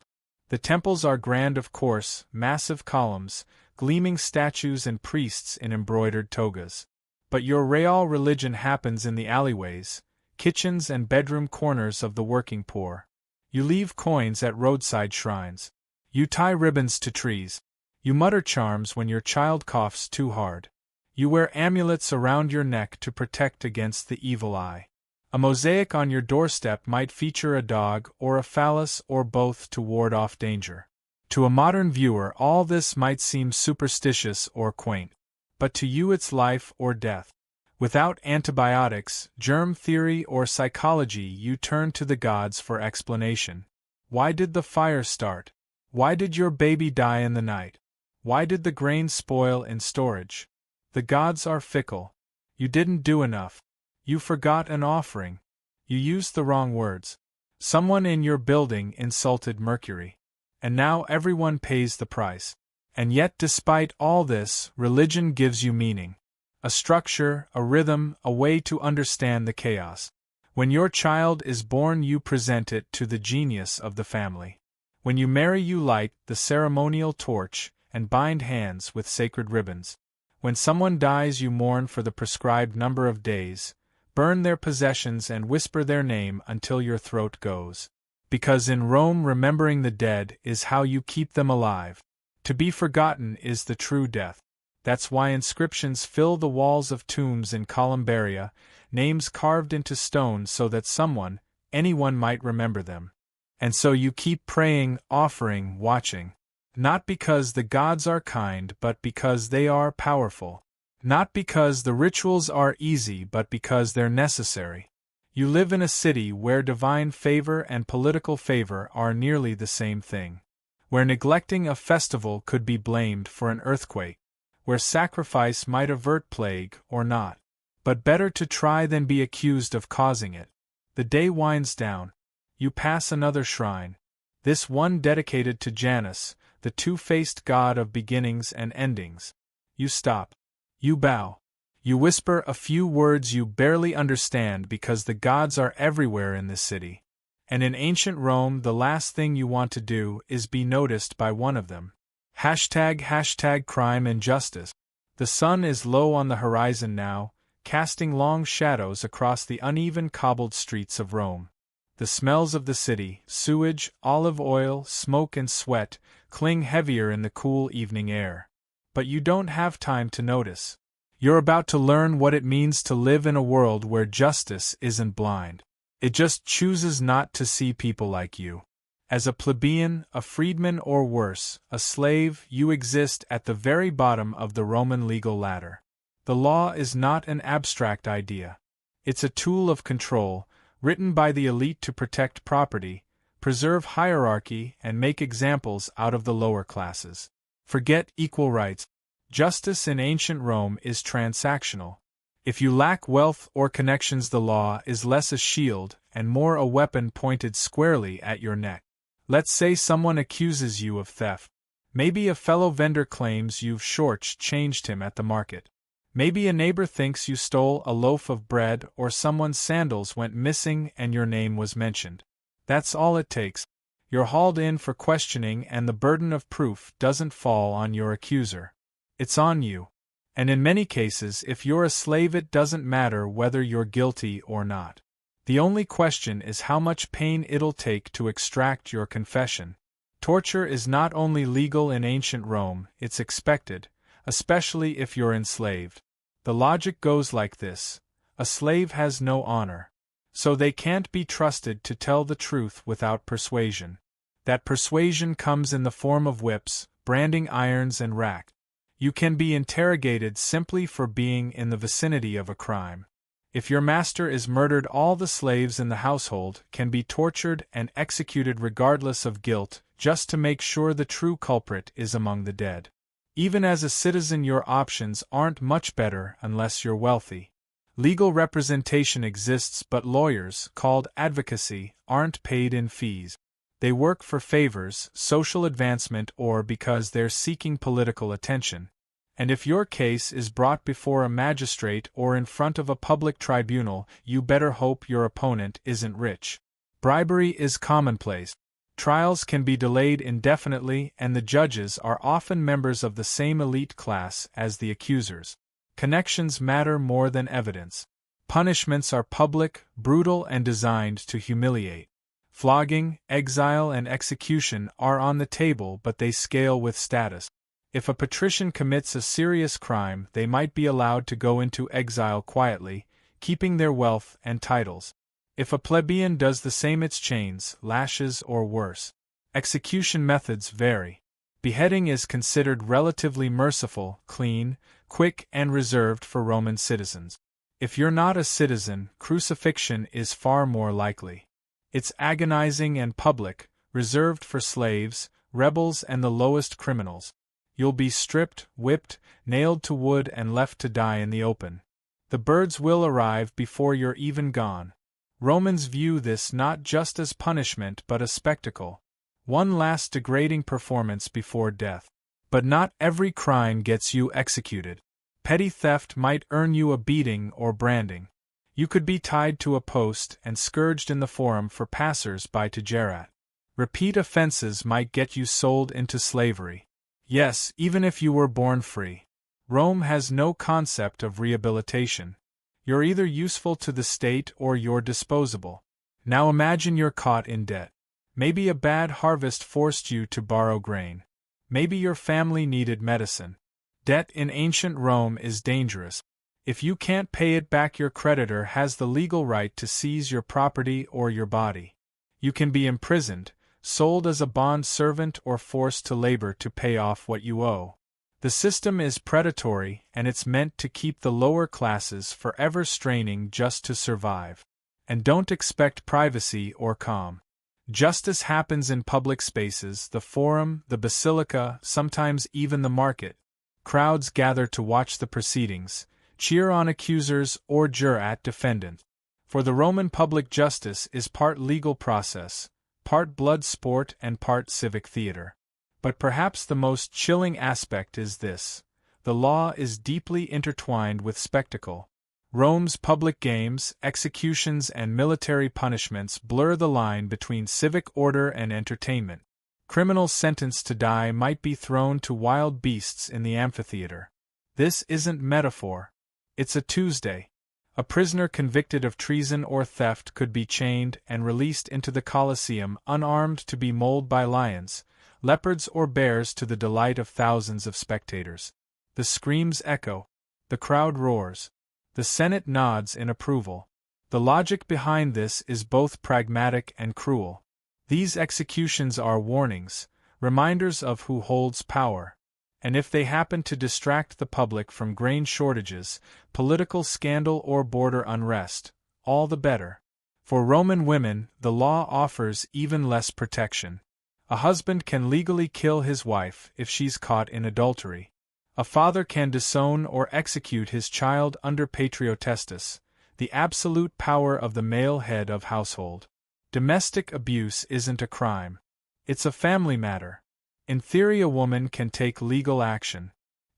The temples are grand, of course, massive columns, gleaming statues and priests in embroidered togas. But your real religion happens in the alleyways, kitchens and bedroom corners of the working poor. You leave coins at roadside shrines. You tie ribbons to trees. You mutter charms when your child coughs too hard. You wear amulets around your neck to protect against the evil eye. A mosaic on your doorstep might feature a dog or a phallus or both to ward off danger. To a modern viewer, all this might seem superstitious or quaint. But to you it's life or death. Without antibiotics, germ theory, or psychology, you turn to the gods for explanation. Why did the fire start? Why did your baby die in the night? Why did the grain spoil in storage? The gods are fickle. You didn't do enough. You forgot an offering. You used the wrong words. Someone in your building insulted Mercury. And now everyone pays the price. And yet, despite all this, religion gives you meaning. A structure, a rhythm, a way to understand the chaos. When your child is born, you present it to the genius of the family. When you marry, you light the ceremonial torch and bind hands with sacred ribbons. When someone dies, you mourn for the prescribed number of days, burn their possessions and whisper their name until your throat goes. Because in Rome, remembering the dead is how you keep them alive. To be forgotten is the true death. That's why inscriptions fill the walls of tombs in Columbaria, names carved into stone so that anyone might remember them. And so you keep praying, offering, watching. Not because the gods are kind, but because they are powerful. Not because the rituals are easy, but because they're necessary. You live in a city where divine favor and political favor are nearly the same thing. Where neglecting a festival could be blamed for an earthquake. Where sacrifice might avert plague or not. But better to try than be accused of causing it. The day winds down. You pass another shrine. This one dedicated to Janus, the two-faced god of beginnings and endings. You stop. You bow. You whisper a few words you barely understand because the gods are everywhere in this city. And in ancient Rome, the last thing you want to do is be noticed by one of them. ## crime and justice. The sun is low on the horizon now, casting long shadows across the uneven cobbled streets of Rome. The smells of the city, sewage, olive oil, smoke and sweat, cling heavier in the cool evening air. But you don't have time to notice. You're about to learn what it means to live in a world where justice isn't blind. It just chooses not to see people like you. As a plebeian, a freedman, or worse, a slave, you exist at the very bottom of the Roman legal ladder. The law is not an abstract idea. It's a tool of control, written by the elite to protect property, preserve hierarchy, and make examples out of the lower classes. Forget equal rights. Justice in ancient Rome is transactional. If you lack wealth or connections, the law is less a shield and more a weapon pointed squarely at your neck. Let's say someone accuses you of theft. Maybe a fellow vendor claims you've short-changed him at the market. Maybe a neighbor thinks you stole a loaf of bread or someone's sandals went missing and your name was mentioned. That's all it takes. You're hauled in for questioning and the burden of proof doesn't fall on your accuser. It's on you. And in many cases, if you're a slave, it doesn't matter whether you're guilty or not. The only question is how much pain it'll take to extract your confession. Torture is not only legal in ancient Rome, it's expected, especially if you're enslaved. The logic goes like this: a slave has no honor. So they can't be trusted to tell the truth without persuasion. That persuasion comes in the form of whips, branding irons, and rack. You can be interrogated simply for being in the vicinity of a crime. If your master is murdered, all the slaves in the household can be tortured and executed regardless of guilt, just to make sure the true culprit is among the dead. Even as a citizen, your options aren't much better unless you're wealthy. Legal representation exists, but lawyers, called advocacy, aren't paid in fees. They work for favors, social advancement, or because they're seeking political attention. And if your case is brought before a magistrate or in front of a public tribunal, you better hope your opponent isn't rich. Bribery is commonplace. Trials can be delayed indefinitely, and the judges are often members of the same elite class as the accusers. Connections matter more than evidence. Punishments are public, brutal, and designed to humiliate. Flogging, exile, and execution are on the table, but they scale with status. If a patrician commits a serious crime, they might be allowed to go into exile quietly, keeping their wealth and titles. If a plebeian does the same, it's chains, lashes, or worse. Execution methods vary. Beheading is considered relatively merciful, clean, quick, and reserved for Roman citizens. If you're not a citizen, crucifixion is far more likely. It's agonizing and public, reserved for slaves, rebels, and the lowest criminals. You'll be stripped, whipped, nailed to wood, and left to die in the open. The birds will arrive before you're even gone. Romans view this not just as punishment but a spectacle. One last degrading performance before death. But not every crime gets you executed. Petty theft might earn you a beating or branding. You could be tied to a post and scourged in the forum for passers-by to jeer at. Repeat offenses might get you sold into slavery. Yes, even if you were born free. Rome has no concept of rehabilitation. You're either useful to the state or you're disposable. Now imagine you're caught in debt. Maybe a bad harvest forced you to borrow grain. Maybe your family needed medicine. Debt in ancient Rome is dangerous. If you can't pay it back, your creditor has the legal right to seize your property or your body. You can be imprisoned, sold as a bond servant, or forced to labor to pay off what you owe. The system is predatory, and it's meant to keep the lower classes forever straining just to survive. And don't expect privacy or calm. Justice happens in public spaces, the forum, the basilica, sometimes even the market. Crowds gather to watch the proceedings, cheer on accusers, or jeer at defendants. For the Roman public justice is part legal process, part blood sport, and part civic theater. But perhaps the most chilling aspect is this: the law is deeply intertwined with spectacle. Rome's public games, executions, and military punishments blur the line between civic order and entertainment. Criminals sentenced to die might be thrown to wild beasts in the amphitheater. This isn't metaphor. It's a Tuesday. A prisoner convicted of treason or theft could be chained and released into the Colosseum unarmed to be mauled by lions, leopards, or bears, to the delight of thousands of spectators. The screams echo. The crowd roars. The Senate nods in approval. The logic behind this is both pragmatic and cruel. These executions are warnings, reminders of who holds power. And if they happen to distract the public from grain shortages, political scandal, or border unrest, all the better. For Roman women, the law offers even less protection. A husband can legally kill his wife if she's caught in adultery. A father can disown or execute his child under patriotestas, the absolute power of the male head of household. Domestic abuse isn't a crime. It's a family matter. In theory, a woman can take legal action.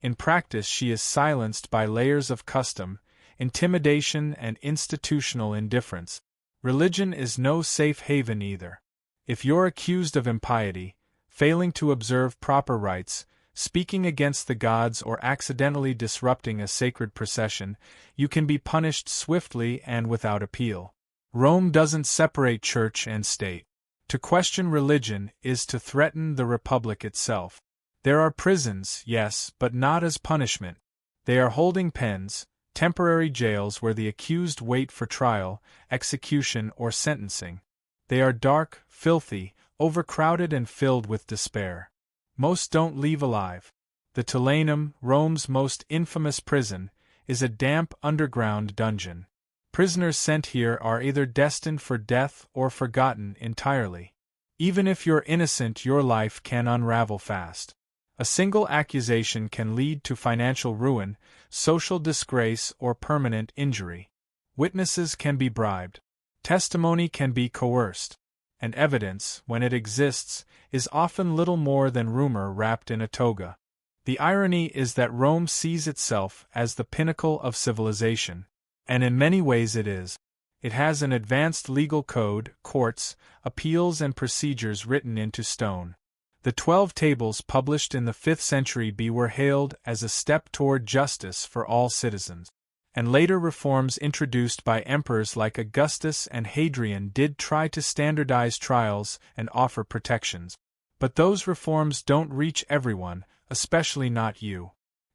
In practice she is silenced by layers of custom, intimidation and institutional indifference. Religion is no safe haven either. If you're accused of impiety, failing to observe proper rites, speaking against the gods or accidentally disrupting a sacred procession, you can be punished swiftly and without appeal. Rome doesn't separate church and state. To question religion is to threaten the republic itself. There are prisons, yes, but not as punishment. They are holding pens, temporary jails where the accused wait for trial, execution, or sentencing. They are dark, filthy, overcrowded and filled with despair. Most don't leave alive. The Tullianum, Rome's most infamous prison, is a damp underground dungeon. Prisoners sent here are either destined for death or forgotten entirely. Even if you're innocent, your life can unravel fast. A single accusation can lead to financial ruin, social disgrace, or permanent injury. Witnesses can be bribed. Testimony can be coerced. And evidence, when it exists, is often little more than rumor wrapped in a toga. The irony is that Rome sees itself as the pinnacle of civilization. And in many ways it is. It has an advanced legal code, courts, appeals and procedures written into stone. The 12 tables published in the 5th century B were hailed as a step toward justice for all citizens. And later reforms introduced by emperors like Augustus and Hadrian did try to standardize trials and offer protections. But those reforms don't reach everyone, especially not you.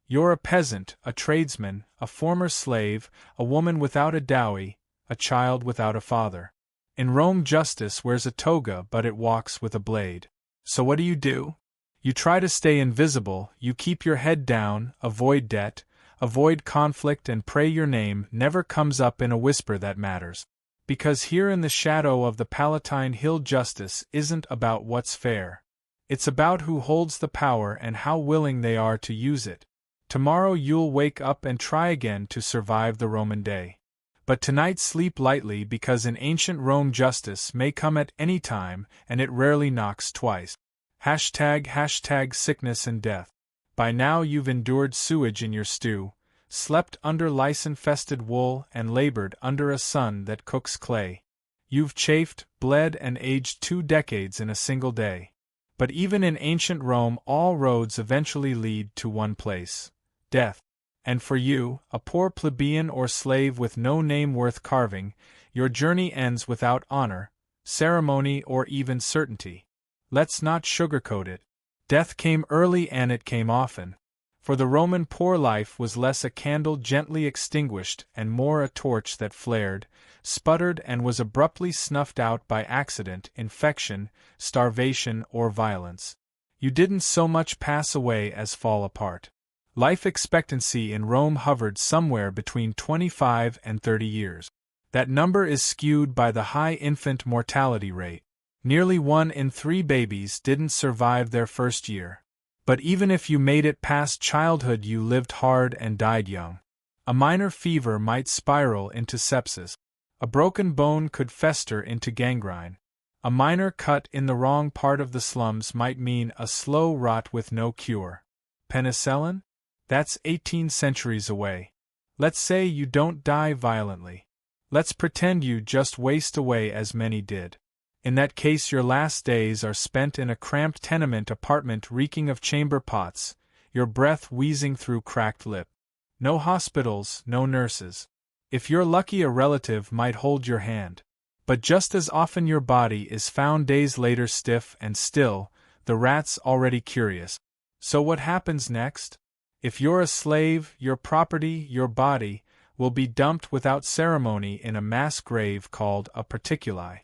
You're a peasant, a tradesman, a former slave, a woman without a dowry, a child without a father. In Rome justice wears a toga but it walks with a blade. So what do? You try to stay invisible, you keep your head down, avoid debt, avoid conflict and pray your name never comes up in a whisper that matters. Because here in the shadow of the Palatine Hill justice isn't about what's fair. It's about who holds the power and how willing they are to use it. Tomorrow you'll wake up and try again to survive the Roman day. But tonight sleep lightly because in ancient Rome justice may come at any time and it rarely knocks twice. ## sickness and death. By now you've endured sewage in your stew, slept under lice-infested wool and labored under a sun that cooks clay. You've chafed, bled and aged 2 decades in a single day. But even in ancient Rome all roads eventually lead to one place. Death. And for you, a poor plebeian or slave with no name worth carving, your journey ends without honor, ceremony or even certainty. Let's not sugarcoat it. Death came early and it came often. For the Roman poor life was less a candle gently extinguished and more a torch that flared, sputtered and was abruptly snuffed out by accident, infection, starvation or violence. You didn't so much pass away as fall apart. Life expectancy in Rome hovered somewhere between 25 and 30 years. That number is skewed by the high infant mortality rate. Nearly 1 in 3 babies didn't survive their first year. But even if you made it past childhood, you lived hard and died young. A minor fever might spiral into sepsis. A broken bone could fester into gangrene. A minor cut in the wrong part of the slums might mean a slow rot with no cure. Penicillin? That's 18 centuries away. Let's say you don't die violently. Let's pretend you just waste away as many did. In that case your last days are spent in a cramped tenement apartment reeking of chamber pots, your breath wheezing through cracked lip. No hospitals, no nurses. If you're lucky, a relative might hold your hand. But just as often your body is found days later stiff and still, the rats already curious. So what happens next? If you're a slave, your property, your body, will be dumped without ceremony in a mass grave called a particuli.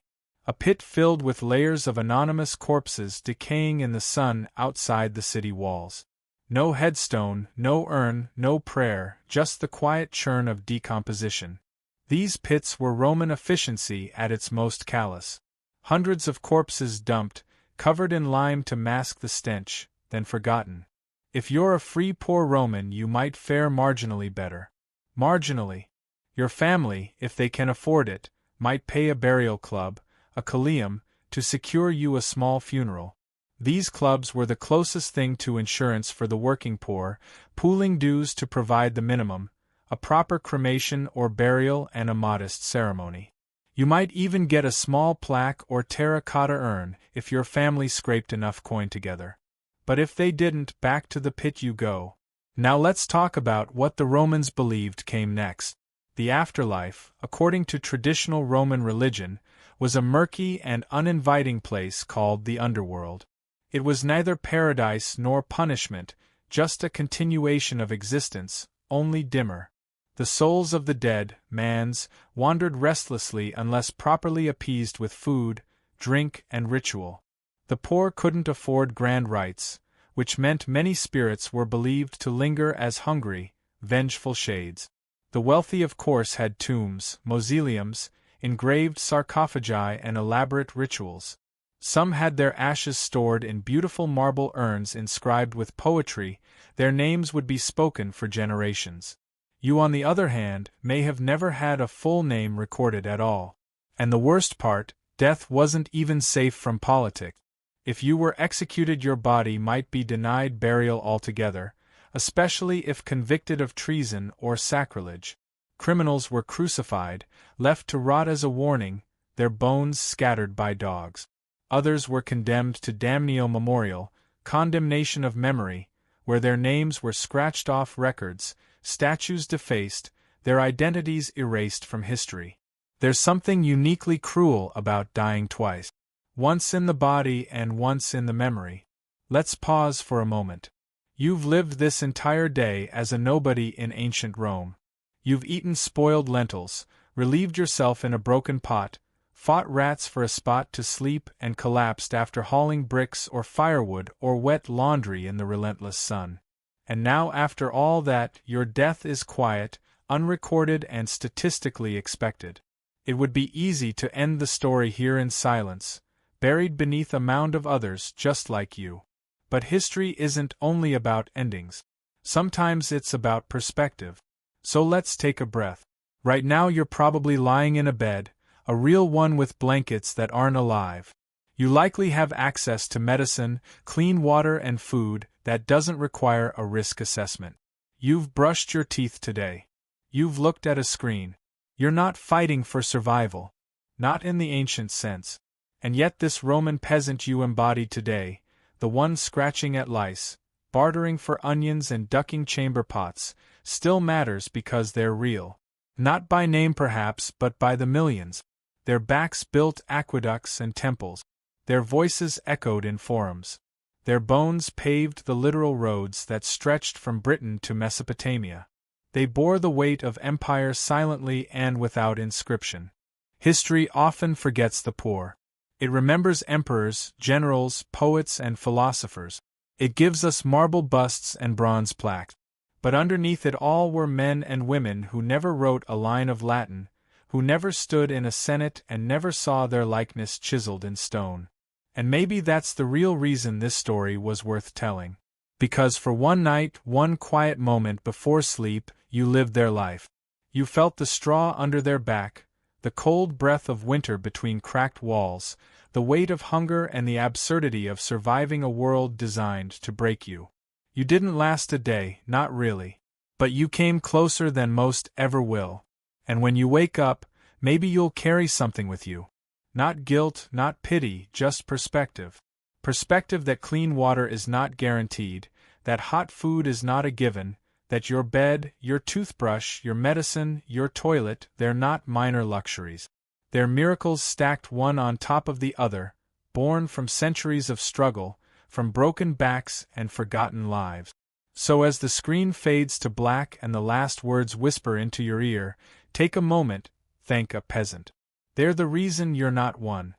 A pit filled with layers of anonymous corpses decaying in the sun outside the city walls. No headstone, no urn, no prayer, just the quiet churn of decomposition. These pits were Roman efficiency at its most callous. Hundreds of corpses dumped, covered in lime to mask the stench, then forgotten. If you're a free poor Roman, you might fare marginally better. Marginally. Your family, if they can afford it, might pay a burial club, a coleum, to secure you a small funeral. These clubs were the closest thing to insurance for the working poor, pooling dues to provide the minimum, a proper cremation or burial and a modest ceremony. You might even get a small plaque or terracotta urn if your family scraped enough coin together. But if they didn't, back to the pit you go. Now let's talk about what the Romans believed came next. The afterlife, according to traditional Roman religion, was a murky and uninviting place called the underworld. It was neither paradise nor punishment, just a continuation of existence, only dimmer. The souls of the dead, man's, wandered restlessly unless properly appeased with food, drink, and ritual. The poor couldn't afford grand rites, which meant many spirits were believed to linger as hungry, vengeful shades. The wealthy of course had tombs, mausoleums, engraved sarcophagi and elaborate rituals. Some had their ashes stored in beautiful marble urns inscribed with poetry, their names would be spoken for generations. You, on the other hand, may have never had a full name recorded at all. And the worst part, death wasn't even safe from politics. If you were executed, your body might be denied burial altogether, especially if convicted of treason or sacrilege. Criminals were crucified, left to rot as a warning, their bones scattered by dogs. Others were condemned to damnatio memorial, condemnation of memory, where their names were scratched off records, statues defaced, their identities erased from history. There's something uniquely cruel about dying twice. Once in the body and once in the memory. Let's pause for a moment. You've lived this entire day as a nobody in ancient Rome. You've eaten spoiled lentils, relieved yourself in a broken pot, fought rats for a spot to sleep and collapsed after hauling bricks or firewood or wet laundry in the relentless sun. And now, after all that, your death is quiet, unrecorded and statistically expected. It would be easy to end the story here in silence, buried beneath a mound of others just like you. But history isn't only about endings. Sometimes it's about perspective. So let's take a breath. Right now you're probably lying in a bed, a real one with blankets that aren't alive. You likely have access to medicine, clean water and food that doesn't require a risk assessment. You've brushed your teeth today. You've looked at a screen. You're not fighting for survival. Not in the ancient sense. And yet this Roman peasant you embodied today, the one scratching at lice, bartering for onions and ducking chamber pots, still matters because they're real. Not by name perhaps, but by the millions. Their backs built aqueducts and temples. Their voices echoed in forums. Their bones paved the literal roads that stretched from Britain to Mesopotamia. They bore the weight of empire silently and without inscription. History often forgets the poor. It remembers emperors, generals, poets, and philosophers. It gives us marble busts and bronze plaques. But underneath it all were men and women who never wrote a line of Latin, who never stood in a senate and never saw their likeness chiseled in stone. And maybe that's the real reason this story was worth telling. Because for one night, one quiet moment before sleep, you lived their life. You felt the straw under their back, the cold breath of winter between cracked walls, the weight of hunger and the absurdity of surviving a world designed to break you. You didn't last a day, not really. But you came closer than most ever will. And when you wake up, maybe you'll carry something with you. Not guilt, not pity, just perspective. Perspective that clean water is not guaranteed, that hot food is not a given, that your bed, your toothbrush, your medicine, your toilet, they're not minor luxuries. They're miracles stacked one on top of the other, born from centuries of struggle, from broken backs and forgotten lives. So as the screen fades to black and the last words whisper into your ear, take a moment, thank a peasant. They're the reason you're not one.